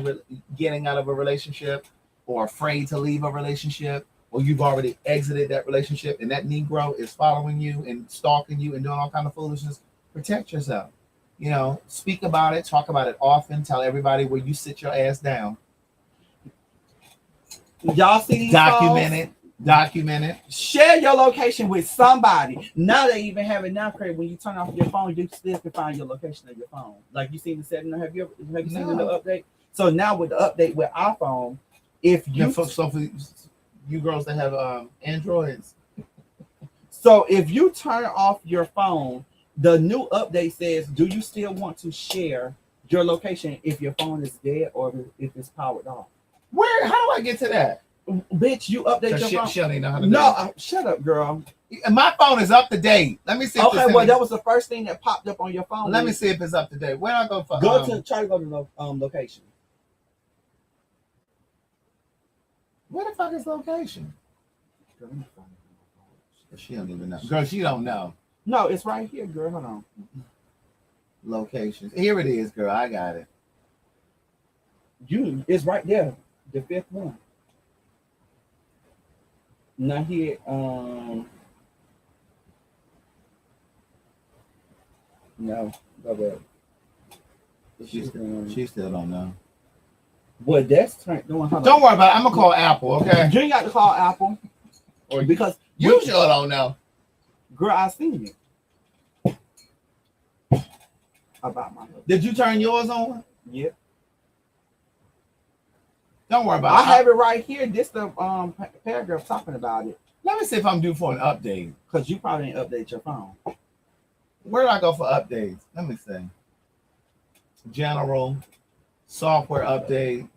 getting out of a relationship, or afraid to leave a relationship, or you've already exited that relationship and that Negro is following you and stalking you and doing all kind of foolishness, protect yourself. Speak about it, talk about it often, tell everybody where you sit your ass down. Y'all see these document it. Share your location with somebody. Now they even have it now, Craig. When you turn off your phone, you still can find your location of your phone. Like you seen the setting. Have you seen the update? So now with the update with iPhone, if you you girls that have Androids. So if you turn off your phone, the new update says, do you still want to share your location if your phone is dead or if it's powered off? How do I get to that? Bitch, you update your phone. She don't even know how to do it. Shut up, girl. My phone is up to date. Let me see. Okay, well, that was the first thing that popped up on your phone. Let me see if it's up to date. Where do I go for? Try to go to location. Where the fuck is location? She don't even know. Girl, she don't know. No, it's right here, girl. Hold on. Locations. Here it is, girl. I got it. It's right there. The fifth one. Now here, no, go back. She still don't know. Well, that's turned. Don't worry about it. I'm gonna call Apple, okay? You ain't got to call Apple, or because you sure don't know. Girl, I seen it. About my. Did you turn yours on? Yep. Don't worry about it. I have it right here. This the paragraph talking about it. Let me see if I'm due for an update. Because you probably didn't update your phone. Where do I go for updates? Let me see. General, software update.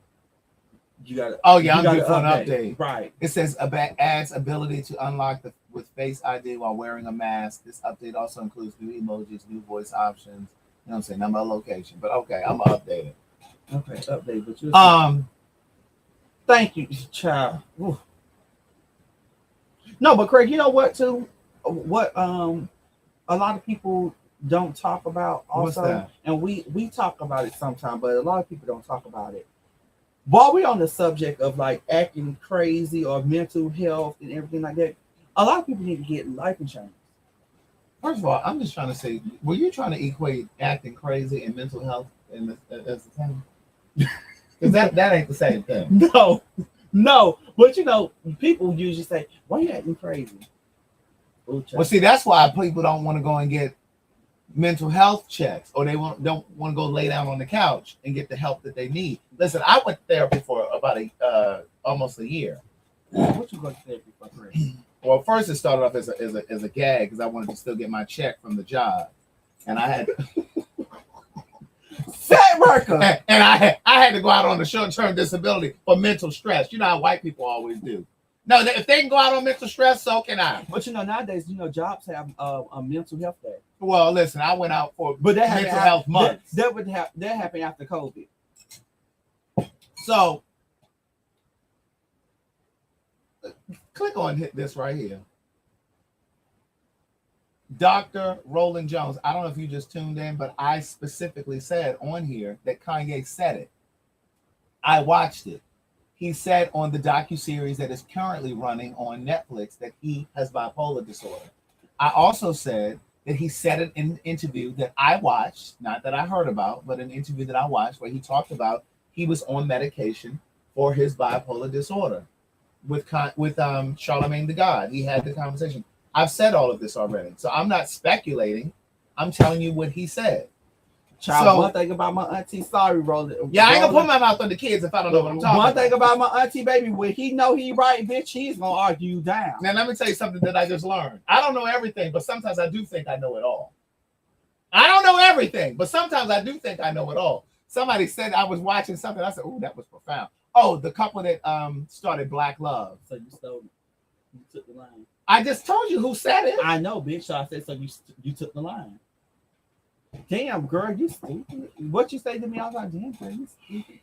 You got it. Oh yeah, I'm due for an update. Right. It says adds ability to unlock with Face ID while wearing a mask. This update also includes new emojis, new voice options. You know what I'm saying? Number, location. But okay, I'm gonna update it. Okay, update. But you thank you, child. Ooh. No, but Craig, you know what too? What a lot of people don't talk about also, and we talk about it sometimes, but a lot of people don't talk about it. While we're on the subject of like acting crazy or mental health and everything like that, a lot of people need to get life insurance. First of all, I'm just trying to say, were you trying to equate acting crazy and mental health as the same? Because that ain't the same thing. No. But people usually say, "Why are you acting crazy?" Well, see, that's why people don't want to go and get mental health checks, or they don't want to go lay down on the couch and get the help that they need. Listen, I went to therapy for about almost a year. What you go to therapy for, Craig? Well, first it started off as a gag because I wanted to still get my check from the job, and I had Fat worker. and I had to go out on a short-term disability for mental stress. You know how white people always do. No, if they can go out on mental stress, so can I. But nowadays, jobs have a mental health day. Well, listen, I went out for But that mental health month. That happened after COVID. So click on this right here. Dr. Roland Jones. I don't know if you just tuned in, but I specifically said on here that Kanye said it. I watched it. He said on the docuseries that is currently running on Netflix that he has bipolar disorder. I also said that he said it in an interview that I watched, not that I heard about, but an interview that I watched where he talked about he was on medication for his bipolar disorder with Charlemagne the God. He had the conversation. I've said all of this already, so I'm not speculating. I'm telling you what he said. Child, one thing about my auntie, sorry, Roland. Yeah, I ain't gonna put my mouth on the kids if I don't know what I'm talking about. One thing about my auntie, baby, when he know he right, bitch, he's gonna argue you down. Now, let me tell you something that I just learned. I don't know everything, but sometimes I do think I know it all. I don't know everything, but sometimes I do think I know it all. Somebody said I was watching something. I said, "Oh, that was profound." Oh, the couple that started Black Love. So you stole it. You took the line. I just told you who said it. I know, bitch. So I said, so you took the line. Damn, girl, you stupid. What you say to me? I was like, damn, girl, you stupid.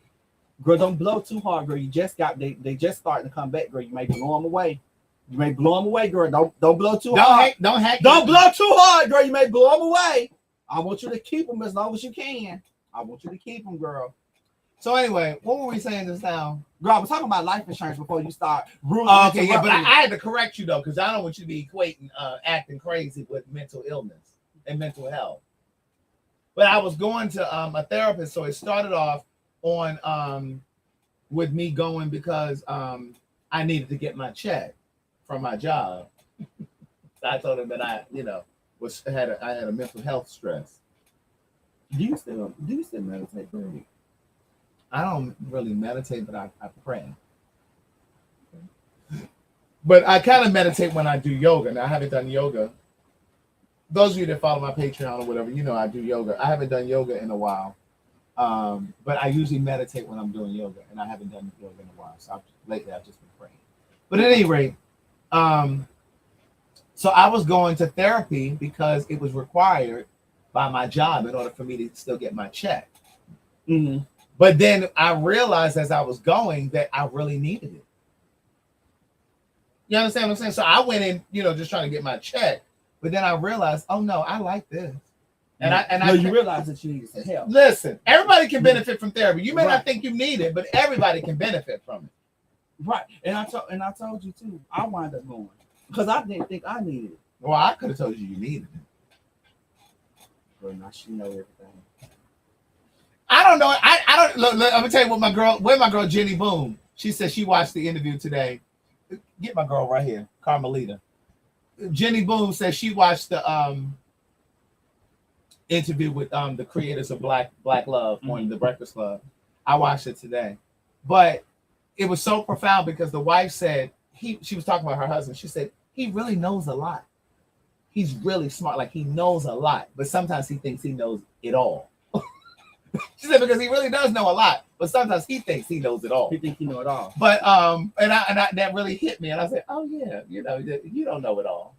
Girl, don't blow too hard, girl. You just got they just starting to come back, girl. You may blow them away. You may blow them away, girl. Don't blow too hard. Don't blow too hard, girl. You may blow them away. I want you to keep them as long as you can. I want you to keep them, girl. So anyway, what were we saying just now? Girl, I was talking about life insurance before you start ruling. Okay, yeah, but I had to correct you though, because I don't want you to be equating acting crazy with mental illness and mental health. But I was going to a therapist, so it started off on with me going because I needed to get my check from my job. I told him that I had a mental health stress. Do you still meditate, girl? I don't really meditate, but I pray. But I kind of meditate when I do yoga. Now, I haven't done yoga. Those of you that follow my Patreon or whatever, I do yoga. I haven't done yoga in a while. But I usually meditate when I'm doing yoga, and I haven't done yoga in a while. So lately I've just been praying. But at any rate, so I was going to therapy because it was required by my job in order for me to still get my check. Mm-hmm. But then I realized as I was going that I really needed it. You understand what I'm saying? So I went in, just trying to get my check. But then I realized, oh no, I like this. You realize that you needed some help. Listen, everybody can benefit from therapy. You may not think you need it, but everybody can benefit from it. Right. And I told you too, I wound up going. Because I didn't think I needed it. Well, I could have told you needed it. Well, now she know everything. I don't know. I don't look, let me tell you where my girl Jenny Boom. She said she watched the interview today. Get my girl right here, Carmelita. Jenny Boom says she watched the interview with the creators of Black Love on the Breakfast Club. I watched it today. But it was so profound because the wife said she was talking about her husband. She said he really knows a lot. He's really smart, like he knows a lot, but sometimes he thinks he knows it all. She said because he really does know a lot, but sometimes he thinks he knows it all. He thinks he knows it all. But and I that really hit me, and I said, oh yeah, you don't know it all,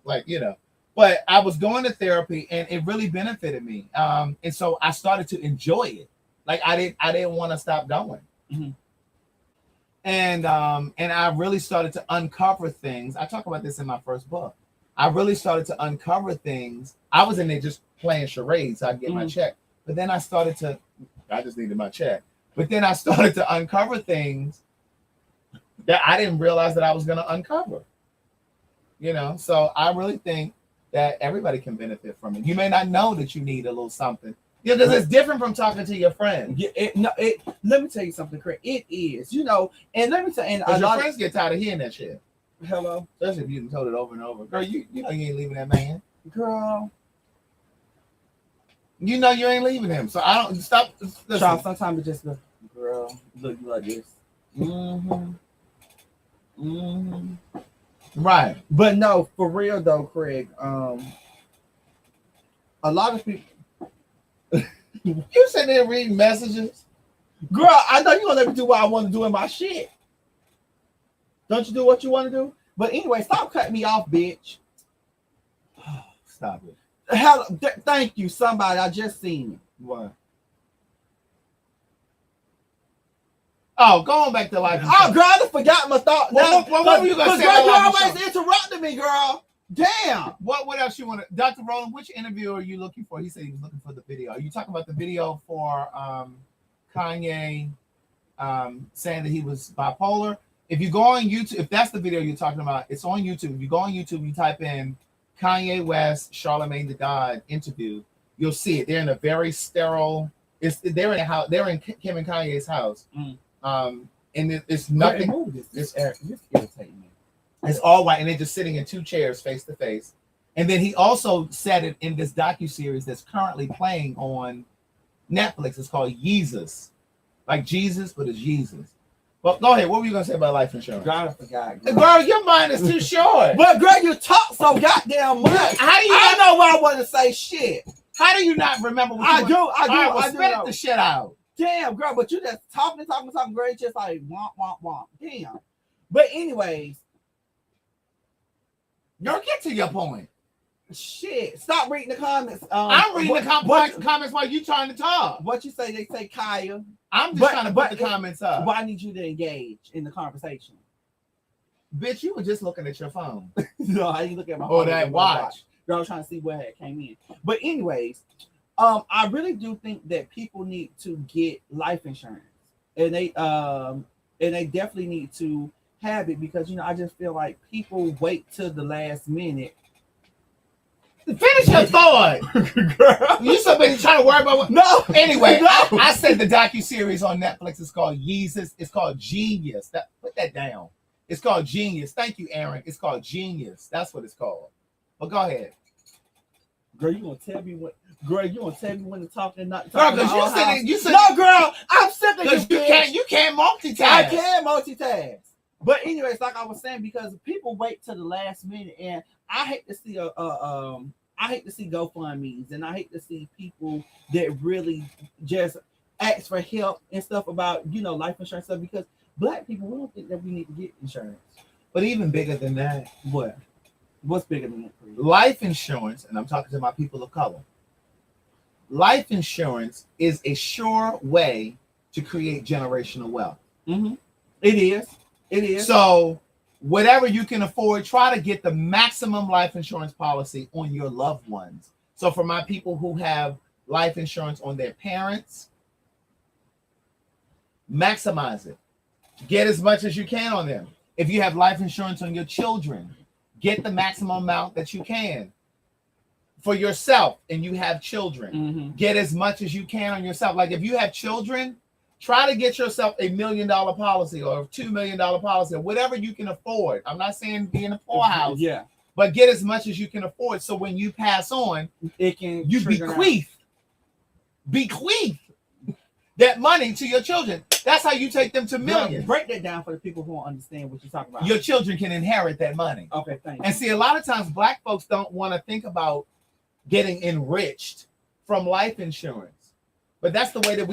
But I was going to therapy, and it really benefited me. And so I started to enjoy it. Like I didn't want to stop going. Mm-hmm. And I really started to uncover things. I talk about this in my first book. I really started to uncover things. I was in there just playing charades so I could get my check. But then I just needed my check. But then I started to uncover things that I didn't realize that I was going to uncover. So I really think that everybody can benefit from it. You may not know that you need a little something. Because it's different from talking to your friends. Let me tell you something, Craig. It is, and let me tell you, your friends get tired of hearing that shit. Hello? Especially if you told it over and over. Girl, you know you ain't leaving that man. Girl. You know you ain't leaving him. So I don't stop. Child, sometimes it just goes, girl, look like this. Right. But no, for real though, Craig. A lot of people. You sitting there reading messages? Girl, I know you're gonna let me do what I want to do in my shit. Don't you do what you want to do? But anyway, stop cutting me off, bitch. Stop it. Hell, thank you, somebody. I just seen it. What? Oh, going back to life. Oh, girl, I just forgot my thought. What were you gonna say? Girl, you about life always insurance? interrupting me, girl. Damn. What else you want to, Dr. Roland? Which interview are you looking for? He said he was looking for the video. Are you talking about the video for Kanye saying that he was bipolar? If you go on YouTube, if that's the video you're talking about, it's on YouTube. If you go on YouTube, you type in Kanye West, Charlamagne the God interview, you'll see it. They're in a very sterile. They're in a house. They're in Kim and Kanye's house. And it's nothing. This irritating me. It's all white, and they're just sitting in two chairs face to face. And then he also said it in this docuseries that's currently playing on Netflix. It's called Yeezus, like Jesus, but it's Jesus. Well, go ahead. What were you gonna say about life insurance? God, I forgot. Girl. Girl, your mind is too short. But girl, you talk so goddamn much. How do you? I know why I want to say shit. How do you not remember what I you do. want? I do. All right, well, I spit do. the shit out. Damn, girl, but you just talking, girl. It's just like womp, womp, womp. Damn. But anyways, Girl, get to your point. shit. Stop reading the comments. I'm reading the comments while you trying to talk. What you say? They say Kaya. I'm just trying to put the comments up. But I need you to engage in the conversation. Bitch, you were just looking at your phone. No, I didn't look at my Or phone. that watch. Girl, I was trying to see where it came in. But anyways, I really do think that people need to get life insurance, and they definitely need to have it because I just feel like people wait till the last minute. Finish your thought. Girl, you so busy trying to worry about what. No. Anyway, No. I said the docuseries on Netflix is called Yeezus. It's called Genius. Put that down. It's called Genius. Thank you, Aaron. It's called Genius. That's what it's called. But go ahead. Girl, you gonna tell me what? Girl, you gonna tell me when to talk and not Girl, talk? because you said no, girl. I'm sick of because you can't multitask. I can multitask. But anyways, like I was saying, because people wait till the last minute, and I hate to see GoFundMe's, and I hate to see people that really just ask for help and stuff about life insurance stuff, because Black people, we don't think that we need to get insurance. But even bigger than that, What's bigger than that? Life insurance, and I'm talking to my people of color. Life insurance is a sure way to create generational wealth. Mm-hmm. It is. So whatever you can afford, try to get the maximum life insurance policy on your loved ones. So for my people who have life insurance on their parents, maximize it. Get as much as you can on them. If you have life insurance on your children, get the maximum amount that you can. For yourself and you have children, get as much as you can on yourself. Like if you have children, try to get yourself $1 million policy or $2 million policy or whatever you can afford. I'm not saying be in a poorhouse, but get as much as you can afford. So when you pass on, you bequeath that money to your children. That's how you take them to millions. Break that down for the people who don't understand what you're talking about. Your children can inherit that money. Okay, thank you. And see, a lot of times Black folks don't want to think about getting enriched from life insurance. But that's the way that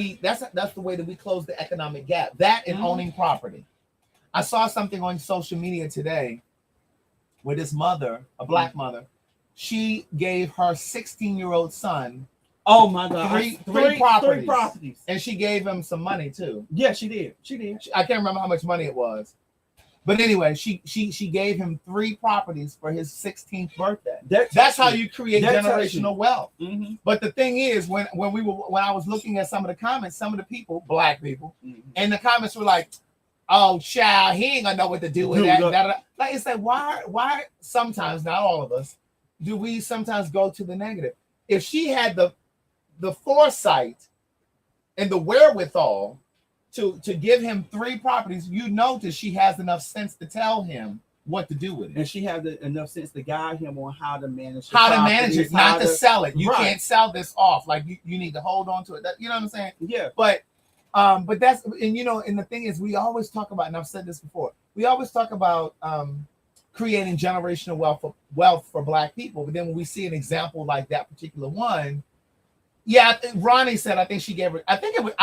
we close the economic gap. That and owning property. I saw something on social media today where this mother, a Black mother, she gave her 16-year-old son oh my God, three properties. And she gave him some money too. Yeah, she did. I can't remember how much money it was. But anyway, she gave him 3 properties for his 16th birthday. That's how you create generational wealth. Mm-hmm. But the thing is, when I was looking at some of the comments, some of the people, Black people, and the comments were like, "Oh, child, he ain't gonna know what to do with that." Like it's like, why? Sometimes, not all of us, do we sometimes go to the negative? If she had the foresight and the wherewithal to give him 3 properties, you notice she has enough sense to tell him what to do with it. And she has enough sense to guide him on how to manage it, not to sell it. You can't sell this off. Like you need to hold on to it. You know what I'm saying? Yeah. But that's, and the thing is, we always talk about, and I've said this before, we always talk about creating generational wealth for Black people. But then when we see an example like that particular one, yeah, Ronnie said, I think she gave her, I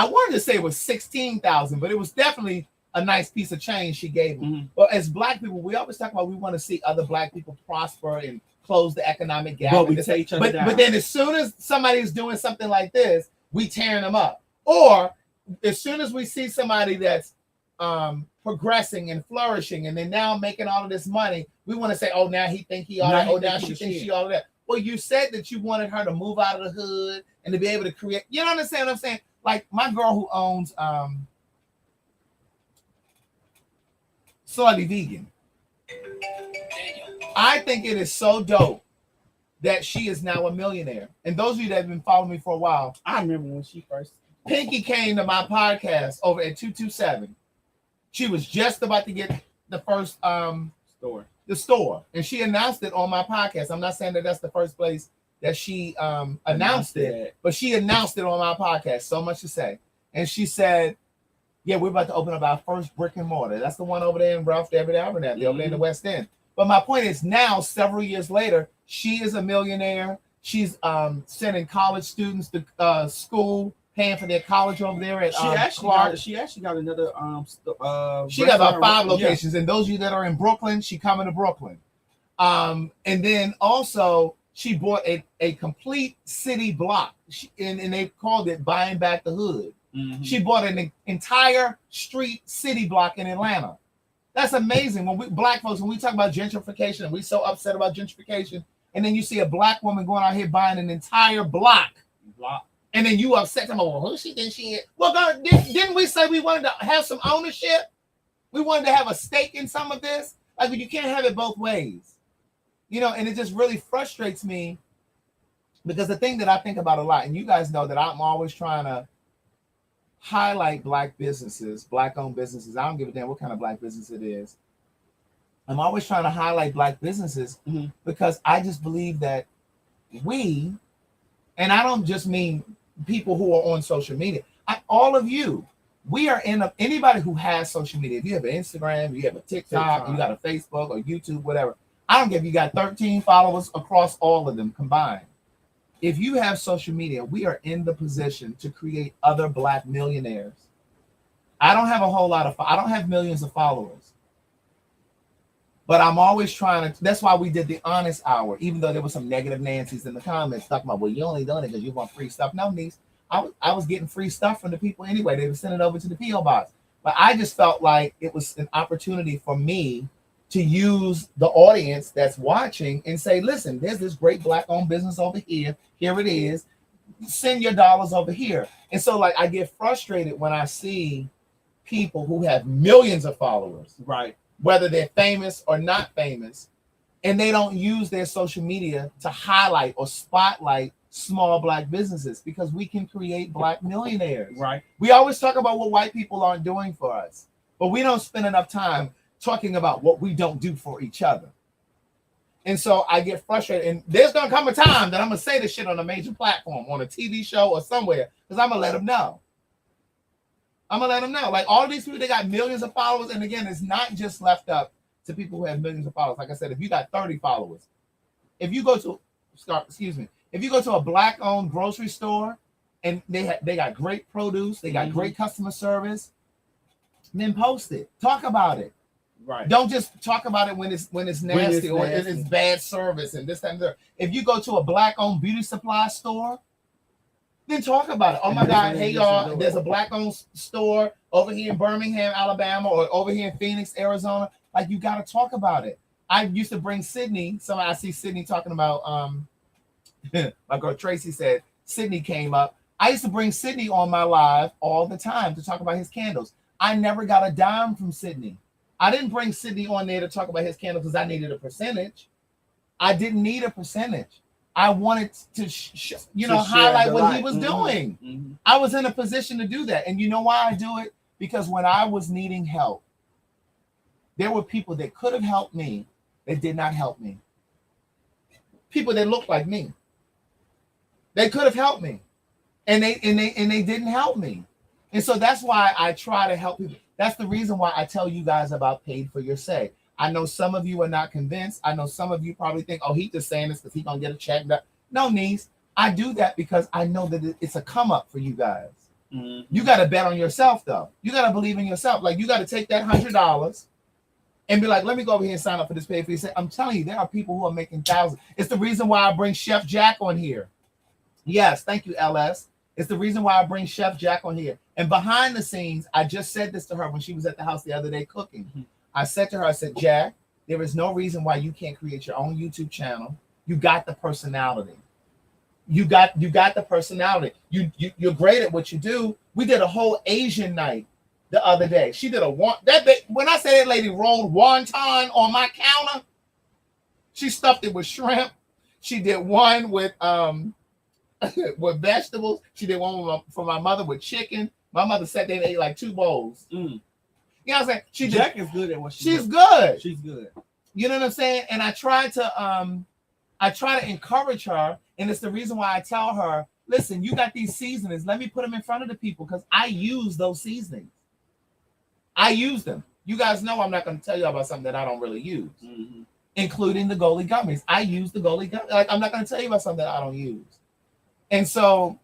wanted to say it was 16,000, but it was definitely a nice piece of change she gave them. Mhm. But as Black people, we always talk about we want to see other Black people prosper and close the economic gap. But we tear each other down. But then as soon as somebody's doing something like this, we tearing them up. Or as soon as we see somebody that's progressing and flourishing and then now making all of this money, we want to say, oh, now he think he all that. Oh, now she thinks she all of that. Well, you said that you wanted her to move out of the hood and to be able to create. You know what I'm saying? Like my girl who owns Soy Vegan. I think it is so dope that she is now a millionaire. And those of you that have been following me for a while, I remember when she first. Pinky came to my podcast over at 227. She was just about to get the first store, and she announced it on my podcast. I'm not saying that that's the first place that she announced it, but she announced it on my podcast. So much to say. And she said, yeah, we're about to open up our first brick and mortar. That's the one over there in Ralph David Abernathy, over there in the West End. But my point is now, several years later, she is a millionaire. She's sending college students to school, paying for their college over there at Clark. She actually got another she got about 5 locations, and those of you that are in Brooklyn, she coming to Brooklyn. And then also she bought a complete city block, and they called it Buying Back the Hood. Mm-hmm. She bought an entire street city block in Atlanta. That's amazing. When we Black folks, when we talk about gentrification, and we're so upset about gentrification, and then you see a Black woman going out here buying an entire block. And then you upset them. Well, who she think she is? Well, God, didn't we say we wanted to have some ownership? We wanted to have a stake in some of this. Like, you can't have it both ways, you know. And it just really frustrates me because the thing that I think about a lot, and you guys know that I'm always trying to highlight Black businesses, Black-owned businesses. I don't give a damn what kind of Black business it is. I'm always trying to highlight Black businesses because I just believe that we, and I don't just mean people who are on social media, all of you, we are anybody who has social media. If you have an Instagram, you have a TikTok, you got a Facebook or YouTube, whatever. I don't care if you got 13 followers across all of them combined. If you have social media, we are in the position to create other Black millionaires. I don't have I don't have millions of followers, but I'm always trying to, that's why we did the honest hour, even though there was some negative Nancy's in the comments talking about, well, you only done it because you want free stuff. No, niece, I was getting free stuff from the people anyway. They were sending it over to the P.O. box. But I just felt like it was an opportunity for me to use the audience that's watching and say, listen, there's this great Black-owned business over here. Here it is. Send your dollars over here. And so, like, I get frustrated when I see people who have millions of followers, right? Whether they're famous or not famous, and they don't use their social media to highlight or spotlight small Black businesses, because we can create Black millionaires. Right. We always talk about what white people aren't doing for us, but we don't spend enough time talking about what we don't do for each other. And so I get frustrated, and there's gonna come a time that I'm gonna say this shit on a major platform, on a TV show or somewhere, because I'm gonna let them know. I'm gonna let them know. Like, all of these people, they got millions of followers, and again, it's not just left up to people who have millions of followers. Like I said, if you got 30 followers, if you go to a Black-owned grocery store and they got great produce, they got great customer service, then post it, talk about it. Right. Don't just talk about it when it's nasty or it's bad service and this, that, and that. If you go to a Black-owned beauty supply store, then talk about it. Oh my God, hey y'all, there's a Black-owned store over here in Birmingham, Alabama, or over here in Phoenix, Arizona. Like, you got to talk about it. I used to bring Sydney. I see Sydney talking about my girl Tracy said Sydney came up. I used to bring Sydney on my live all the time to talk about his candles. I never got a dime from Sydney. I didn't bring Sydney on there to talk about his candles because I needed a percentage. I didn't need a percentage. I wanted to highlight what he was doing. Mm-hmm. I was in a position to do that. And you know why I do it? Because when I was needing help, there were people that could have helped me that did not help me. People that looked like me. They could have helped me. And they didn't help me. And so that's why I try to help people. That's the reason why I tell you guys about Paid for Your Say. I know some of you are not convinced. I know some of you probably think, oh, he just saying this because he's going to get a check. No, niece. I do that because I know that it's a come up for you guys. Mm-hmm. You got to bet on yourself, though. You got to believe in yourself. Like, you got to take that $100 and be like, let me go over here and sign up for this pay fee. I'm telling you, there are people who are making thousands. It's the reason why I bring Chef Jack on here. Yes, thank you, LS. It's the reason why I bring Chef Jack on here. And behind the scenes, I just said this to her when she was at the house the other day cooking. Mm-hmm. I said to her, I said, Jack, there is no reason why you can't create your own YouTube channel. You got the personality. You got the personality. You're great at what you do. We did a whole Asian night the other day. She did when I say that lady rolled wonton on my counter, she stuffed it with shrimp. She did one with with vegetables. She did one for my mother with chicken. My mother sat there and ate like 2 bowls. Mm. You know what I'm saying? Jack is good at what she's good. She's good. You know what I'm saying? And I try to encourage her, and it's the reason why I tell her, listen, you got these seasonings. Let me put them in front of the people because I use those seasonings. I use them. You guys know I'm not going to tell you about something that I don't really use, including the Goalie gummies. I use the Goalie gummies. Like, I'm not going to tell you about something that I don't use. And so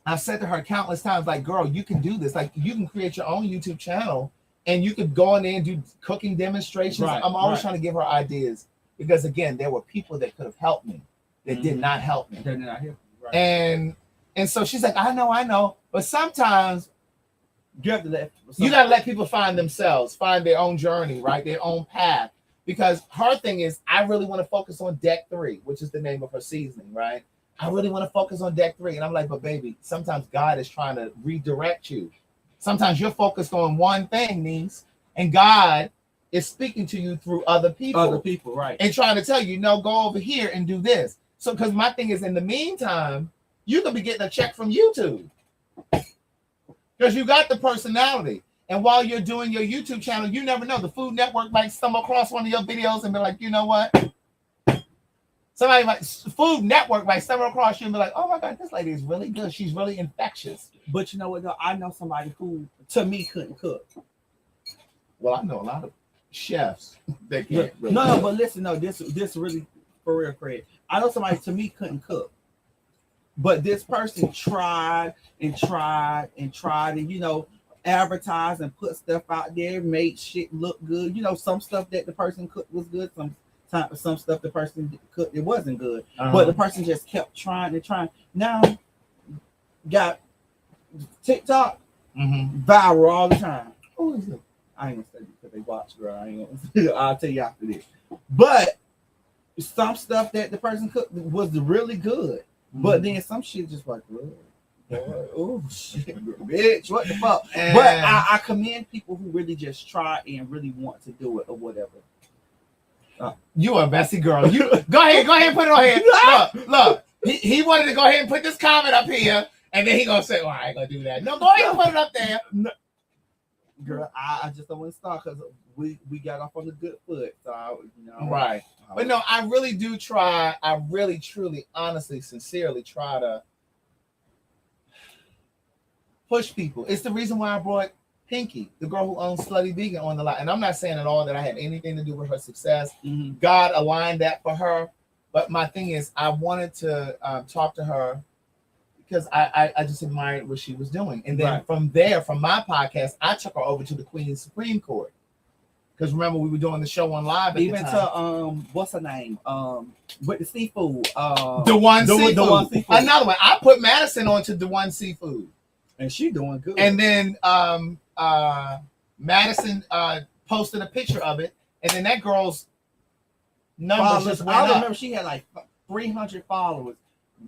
I've said to her countless times, like, girl, you can do this. Like, you can create your own YouTube channel, and you could go in there and do cooking demonstrations. Right, I'm always trying to give her ideas because, again, there were people that could have helped me that did not help me. They're not here. Right. And so she's like, I know. But sometimes you got to let people find themselves, find their own journey, right? Their own path. Because her thing is, I really want to focus on deck 3, which is the name of her seasoning, right? I really want to focus on deck 3. And I'm like, but baby, sometimes God is trying to redirect you. Sometimes you're focused on one thing, niece, and God is speaking to you through other people. Other people, right. And trying to tell you, no, go over here and do this. So, because my thing is, in the meantime, you could be getting a check from YouTube. Because you got the personality. And while you're doing your YouTube channel, you never know. The Food Network might stumble across one of your videos and be like, you know what? Food Network might stumble across you and be like, oh my God, this lady is really good. She's really infectious. But you know what, though? I know somebody who, to me, couldn't cook. Well, I know a lot of chefs that can't. Really no, but listen, no, this really, for real, Fred. I know somebody, to me, couldn't cook. But this person tried and you know, advertised and put stuff out there, made shit look good. You know, some stuff that the person cooked was good, some stuff the person cooked, it wasn't good. But the person just kept trying and trying. Now, got TikTok viral all the time. Who is it? I ain't gonna say because they watch, girl. I'll tell you after this. But some stuff that the person cooked was really good. But then some shit just like, oh shit, bitch, what the fuck? And but I commend people who really just try and really want to do it or whatever. You a messy girl. You go ahead, put it on here. Look. He wanted to go ahead and put this comment up here, and then he gonna say, "Well, I ain't gonna do that." No, go ahead and put it up there. No. Girl, I just don't want to start because we got off on the good foot. So right. But no, I really do try. I really, truly, honestly, sincerely try to push people. It's the reason why I brought Pinky, the girl who owns Slutty Vegan, on the line. And I'm not saying at all that I had anything to do with her success. God aligned that for her. But my thing is, I wanted to talk to her because I just admired what she was doing. And then from there, from my podcast, I took her over to the Queen's Supreme Court. Because remember, we were doing the show on live at even the time. To what's her name? With the seafood. The one seafood. Another one. I put Madison onto the one seafood. And she doing good. And then Madison posted a picture of it, and then that girl's numbers just went up. I remember she had like 300 followers.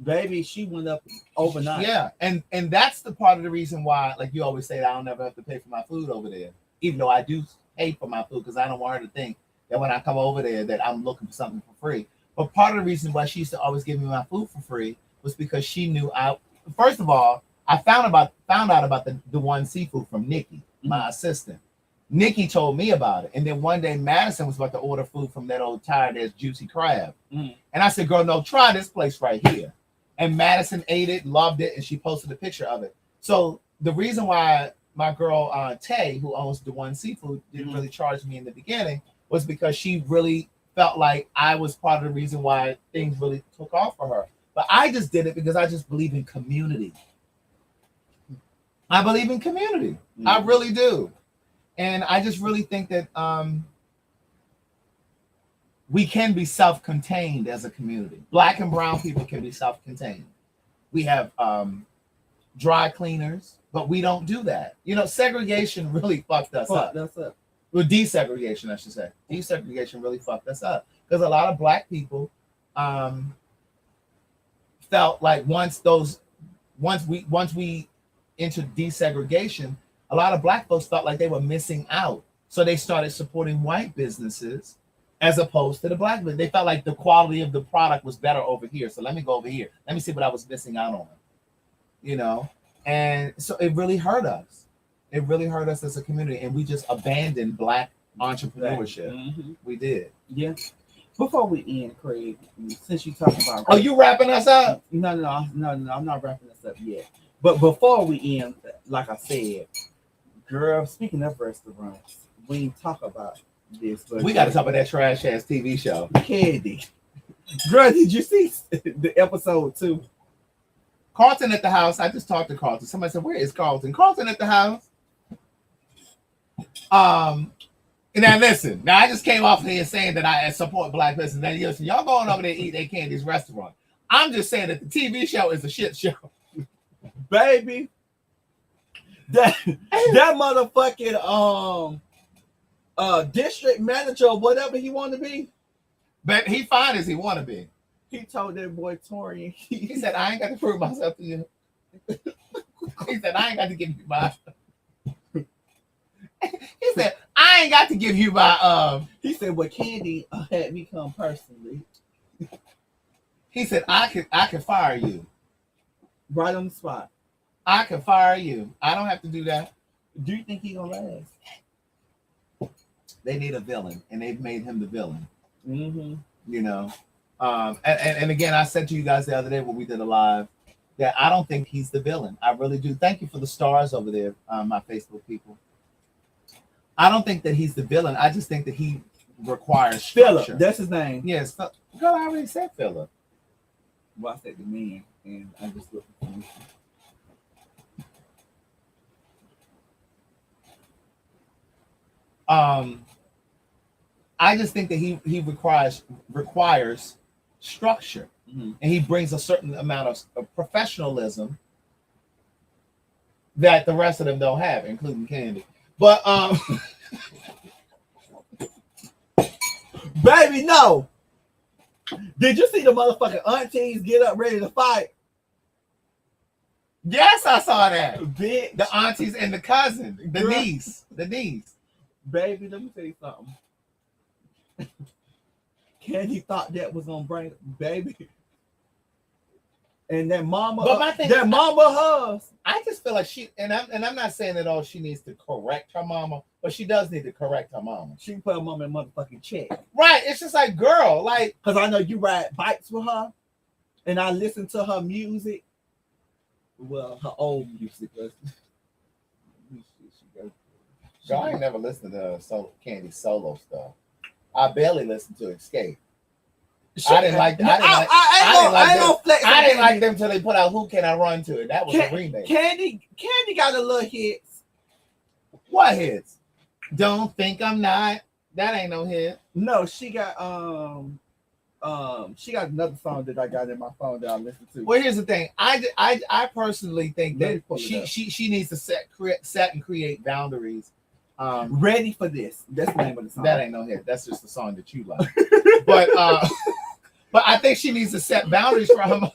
Baby, she went up overnight. Yeah, and that's the part of the reason why, like you always say, that I'll never have to pay for my food over there, even though I do pay for my food because I don't want her to think that when I come over there that I'm looking for something for free. But part of the reason why she used to always give me my food for free was because she knew first of all, I found out about the one seafood from Nikki, my assistant. Nikki told me about it. And then one day Madison was about to order food from that old tired ass Juicy Crab. And I said, girl, no, try this place right here. And Madison ate it, loved it, and she posted a picture of it. So the reason why my girl Tay, who owns the one seafood, didn't really charge me in the beginning was because she really felt like I was part of the reason why things really took off for her. But I just did it because I just believe in community. I believe in community. Mm-hmm. I really do. And I just really think that we can be self-contained as a community. Black and brown people can be self-contained. We have dry cleaners, but we don't do that. You know, segregation really fucked us up. Well, desegregation, I should say. Desegregation really fucked us up because a lot of black people felt like once we entered desegregation, a lot of black folks felt like they were missing out. So they started supporting white businesses as opposed to the black business. They felt like the quality of the product was better over here. So let me go over here. Let me see what I was missing out on. You know, and so it really hurt us. It really hurt us as a community, and we just abandoned black entrepreneurship. Mm-hmm. We did. Yeah. Before we end, Craig, since you talking about, oh, you wrapping us up? No, I'm not wrapping us up yet. But before we end, like I said, girl, speaking of restaurants, we ain't talk about this. But we got to talk about that trash ass TV show, Candy. Girl, did you see the episode 2? Carlton at the house. I just talked to Carlton. Somebody said, "Where is Carlton?" Carlton at the house. Now listen. Now I just came off here saying that I support black business. Now listen, y'all going over there to eat at Candy's restaurant. I'm just saying that the TV show is a shit show, baby. That motherfucking district manager or whatever he want to be. But he fine as he want to be. He told that boy Torian. He said, "I ain't got to prove myself to you." He said, "I ain't got to give you my." He said, "I ain't got to give you my." He said, "Well, Candy had me come personally." He said, "I can fire you right on the spot. I can fire you. I don't have to do that." Do you think he gonna last? They need a villain, and they've made him the villain. Mm-hmm. You know. And again, I said to you guys the other day when we did a live that I don't think he's the villain. I really do. Thank you for the stars over there, my Facebook people. I don't think that he's the villain. I just think that he requires structure. Philip, that's his name. Yes, girl, I already said Philip. Well, I said the man, and I just looked at him. I just think that he requires structure, mm-hmm. and he brings a certain amount of professionalism that the rest of them don't have, including Candy. But baby, no. Did you see the motherfucking aunties get up ready to fight? Yes, I saw that. Bitch. The aunties and the cousin, the niece. Baby, let me tell you something. Candy thought that was gonna bring baby, and that mama, but my thing, hers. I just feel like she, and I'm not saying that all she needs to correct her mama, but she does need to correct her mama. She can put her mama in motherfucking check, right? It's just like, girl, like, because I know you ride bikes with her, and I listen to her music. Well, her old music. I ain't never listened to Candy solo stuff. I barely listened to Escape. I didn't like that. I didn't like them until they put out Who Can I Run To? And that was a remake. Candy got a little hits. What hits? Don't Think I'm Not. That ain't no hit. No, she got another song that I got in my phone that I listened to. Well, here's the thing. I personally think that she needs to set and create boundaries. Ready for This. That's the name of the song. That ain't no hit. That's just the song that you like. But I think she needs to set boundaries for her.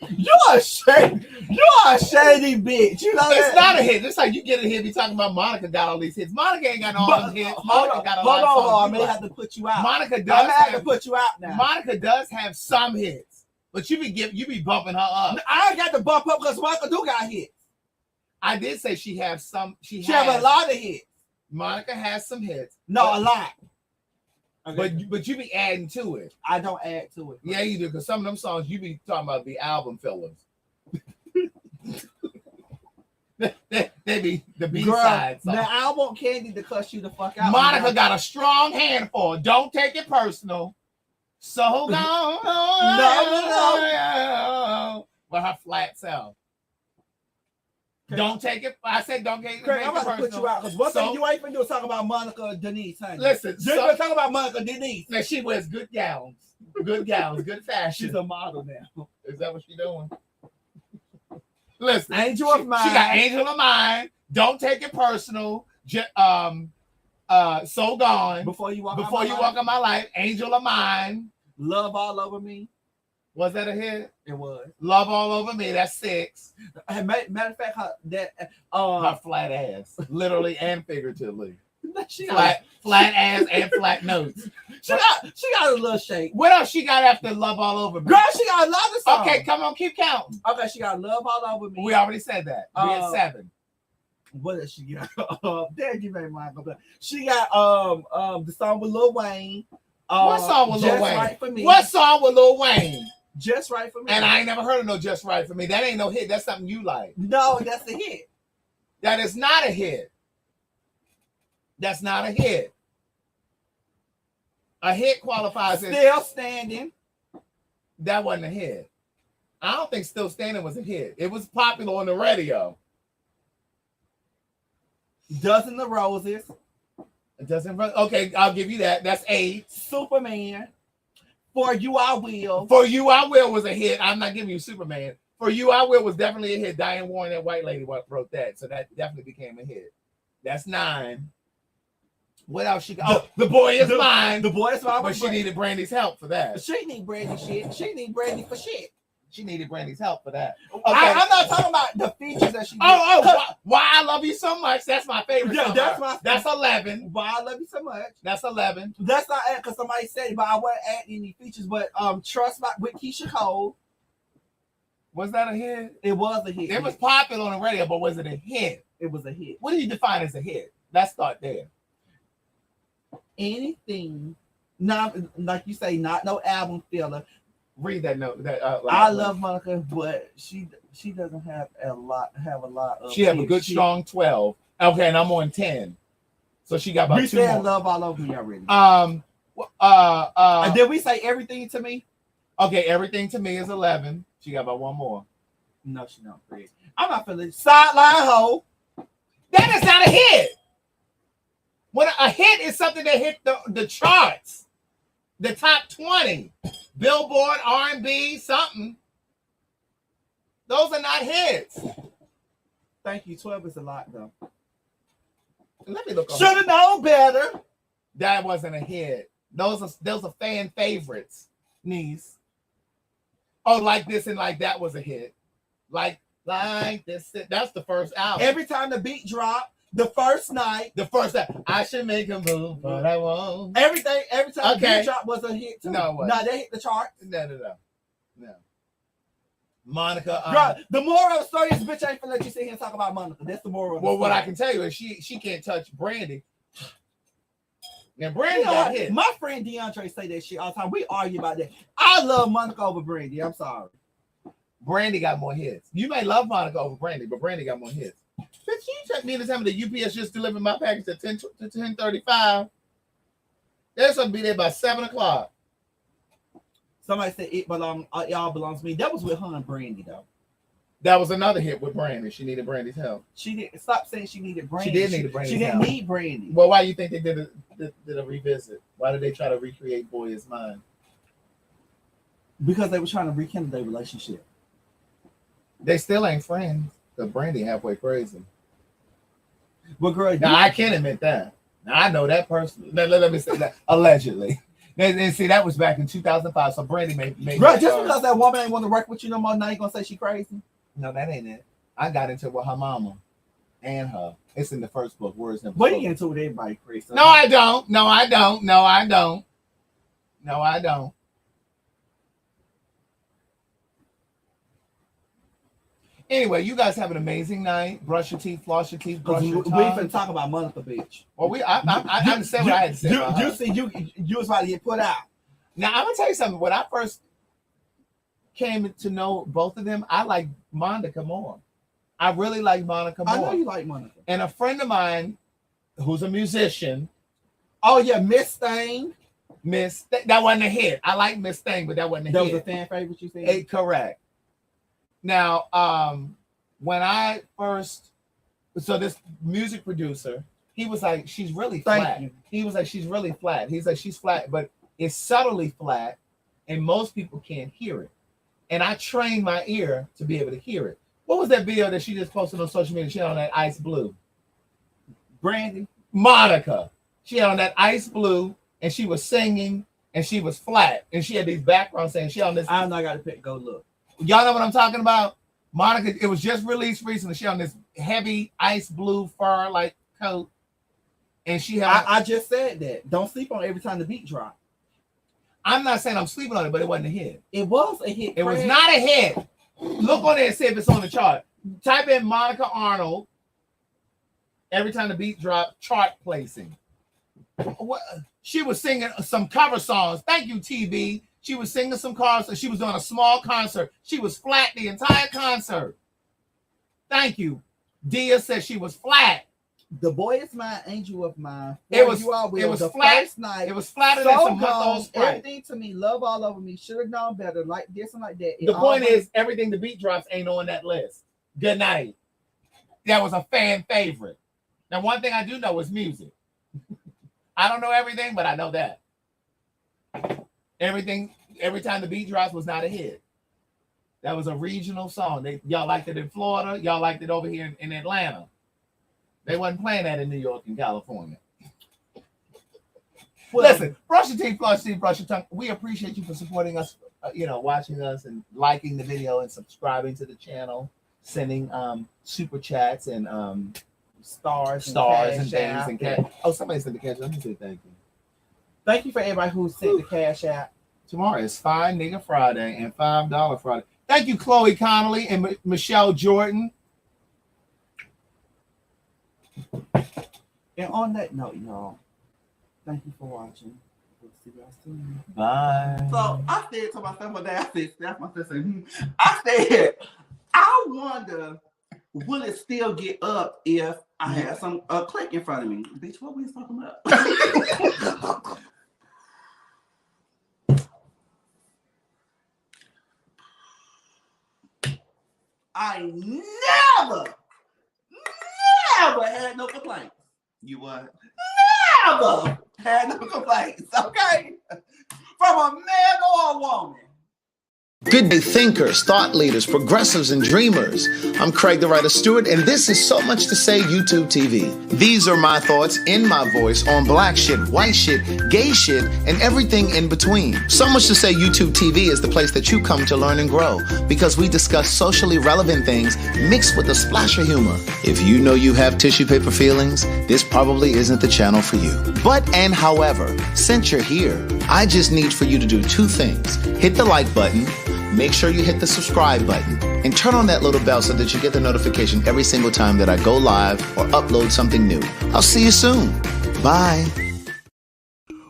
You're a shady bitch. You know it's not a hit. It's like you get a hit. Be talking about Monica got all these hits. Monica ain't got all these hits. Monica got a lot of songs. I may have to put you out. Monica does have to put you out now. Monica does have some hits, but you be bumping her up. I ain't got to bump up because Monica do got hits. I did say she has some. She have a lot of hits. Monica has some hits. No, a lot. Okay. But you be adding to it. I don't add to it. Yeah, you do, because some of them songs you be talking about the album fillers. They be the B Girl, side. now I want Candy to cuss you the fuck out. Monica got a strong handful. Don't take it personal. So gone. No. With her flat self. Don't take it. I said don't take it. Craig, I'm about to put you out because one thing you ain't finna do is talk about Monica Denise, honey. Listen, you're gonna talk about Monica Denise. Now she wears good gowns, good fashion. She's a model now. Is that what she's doing? Listen, Angel of mine. She got angel of mine. Don't take it personal. So gone. Before you walk on my life. Angel of mine. Love all over me. Was that a hit? It was. Love all over me. That's 6. Matter of fact, her flat ass, literally and figuratively. She flat ass and flat notes. She got a little shake. What else she got after love all over me? Girl, she got a lot of songs. Okay, come on, keep counting. Okay, she got love all over me. We already said that. We had 7. What does she got? There you made mine. She got the song with Lil Wayne. What song with Lil Wayne? Right for me. What song with Lil Wayne? Just Right for Me. And I ain't never heard of no Just Right for Me. That ain't no hit. That's something you like. No, that's a hit. That is not a hit. That's not a hit. A hit qualifies as Still Standing. That wasn't a hit. I don't think Still Standing was a hit. It was popular on the radio. Dozen of Roses. It doesn't run. Okay, I'll give you that. That's 8. Superman. For You I Will. For You I Will was a hit. I'm not giving you Superman. For You I Will was definitely a hit. Diane Warren, that white lady, wrote that. So that definitely became a hit. That's 9. What else she got? Oh, The Boy Is Mine. The Boy Is Mine. But she needed Brandy's help for that. She need Brandy shit. She need Brandy for shit. She needed Brandy's help for that. Okay. I'm not talking about the features that she did. Why I Love You So Much. That's my favorite. Yeah, that's 11. Why I Love You So Much. That's 11. That's not because somebody said it, but I wasn't adding any features. But Trust My with Keisha Cole. Was that a hit? It was a hit. It was popular on the radio, but was it a hit? It was a hit. What do you define as a hit? Let's start there. Anything, not like you say, not no album filler. Read that note. I love Monica, but she doesn't have a lot of. She have a good strong 12. Okay, and I'm on 10, so she got about we 2 more. Love All Over Me already. And did we say Everything to Me? Okay, Everything to Me is 11. She got about 1 more. No, she don't. I'm not feeling Sideline Hoe. That is not a hit. When a hit is something that hit the charts, the top 20. Billboard, R&B, something. Those are not hits. Thank you. 12 is a lot, though. Let me look. Should have known better. That wasn't a hit. Those are fan favorites, niece. Oh, Like This and Like That was a hit. Like This. That's the first album. Every time the beat dropped, the first night, I should make a move, but I won't. Every time the beat drop was a hit too. No, they hit the chart. No. Monica. Girl, the moral of the story is, bitch, I ain't finna let you sit here and talk about Monica. That's the moral. Well, what I can tell you is she can't touch Brandy. And Brandy got hit. My friend DeAndre say that shit all the time. We argue about that. I love Monica over Brandy. I'm sorry. Brandy got more hits. You may love Monica over Brandy, but Brandy got more hits. Bitch, you took me to tell me the UPS just delivered my package at 10:35. They're supposed to be there by 7 o'clock. Somebody said y'all belongs to me. That was with her and Brandy though. That was another hit with Brandy. She needed Brandy's help. She didn't stop saying she needed Brandy. She did need Brandy's help. She didn't need Brandy. Well, why do you think they did a revisit? Why did they try to recreate Boy Is Mine? Because they were trying to rekindle their relationship. They still ain't friends. Because Brandy halfway crazy. Well, girl, now I can't admit that. Now I know that personally. Let me say that allegedly. And see, that was back in 2005. So Brandy made right, just because that woman ain't want to work with you no more, now you gonna say she crazy? No, that ain't it. I got into it with her mama and her. It's in the first book. Words never. But you get into it with everybody crazy. No, I don't. Anyway, you guys have an amazing night. Brush your teeth, floss your teeth, brush your tongue. We finna talk about Monica, bitch. Well, I didn't say what I had to say. You was about to get put out. Now I'm gonna tell you something. When I first came to know both of them, I like Monica more. I really like Monica more. I know you like Monica. And a friend of mine who's a musician. Oh yeah, Miss Thing. That wasn't a hit. I like Miss Thing, but that wasn't a hit. That was a fan favorite, you said? Correct. Now, when I first, so this music producer, he was like, she's really flat. He was like, she's really flat. He's like, she's flat, but it's subtly flat, and most people can't hear it. And I trained my ear to be able to hear it. What was that video that she just posted on social media? She had on that ice blue. Brandy. Monica. She had on that ice blue, and she was singing, and she was flat, and she had these backgrounds saying she on this. I'm not got to pick. Go look. Y'all know what I'm talking about? Monica, it was just released recently. She on this heavy ice blue fur like coat, and she had. I just said that. Don't sleep on every time the beat drop. I'm not saying I'm sleeping on it, but it wasn't a hit. It was a hit. It was not a hit. Look on it and see if it's on the chart. Type in Monica Arnold. Every time the beat drop, chart placing. What? She was singing some cover songs. Thank you, TB. She was singing some covers. She was doing a small concert. She was flat the entire concert. Thank you. Dia said she was flat. The Boy Is Mine, Angel of Mine. It was flat. First night, it was flatter than some month-old Sprite. Everything to me, love all over me. Should have known better, like this and like that. The point is, everything the beat drops ain't on that list. Good night. That was a fan favorite. Now, one thing I do know is music. I don't know everything, but I know that. Everything, every time the beat drops was not a hit. That was a regional song. Y'all liked it in Florida. Y'all liked it over here in Atlanta. They wasn't playing that in New York and California. Well, listen, brush your teeth, flush your teeth, brush your tongue. We appreciate you for supporting us, watching us and liking the video and subscribing to the channel, sending super chats and stars and things and cash. Oh, somebody sent the cash. Let me say thank you. Thank you for everybody who sent the cash out. Tomorrow is Fine Nigga Friday and $5 Friday. Thank you, Chloe Connolly and Michelle Jordan. And on that note, y'all, thank you for watching. We'll see y'all soon. Bye. So I said to myself one day, I said, I wonder, will it still get up if I had some click in front of me? Bitch, what we was talking about? I never had no complaints. You what? Never had no complaints, okay? From a man or a woman. Good day, thinkers, thought leaders, progressives, and dreamers. I'm Craig the Writer Stewart, and this is So Much to Say YouTube TV. These are my thoughts in my voice on black shit, white shit, gay shit, and everything in between. So Much to Say YouTube TV is the place that you come to learn and grow, because we discuss socially relevant things mixed with a splash of humor. If you know you have tissue paper feelings, this probably isn't the channel for you. But and however, since you're here, I just need for you to do two things. Hit the like button, make sure you hit the subscribe button, and turn on that little bell so that you get the notification every single time that I go live or upload something new. I'll see you soon. Bye.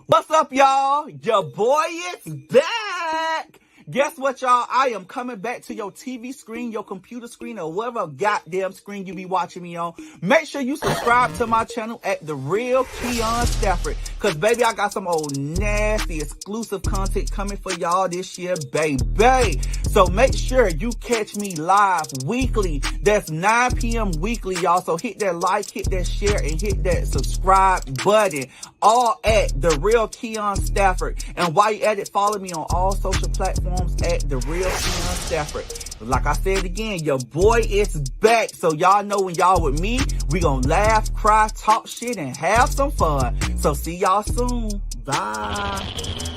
What's up, y'all? Your boy is back. Guess what, y'all? I am coming back to your TV screen, your computer screen, or whatever goddamn screen you be watching me on. Make sure you subscribe to my channel at The Real KeonStafford. Cause baby, I got some old nasty exclusive content coming for y'all this year, baby. So make sure you catch me live weekly. That's 9 p.m. weekly, y'all. So hit that like, hit that share, and hit that subscribe button. All at The Real KeonStafford. And while you at it, follow me on all social platforms at The Real KeonStafford. Like I said again, your boy is back. So y'all know when y'all with me, we gonna laugh, cry, talk shit, and have some fun. So see y'all soon. Bye.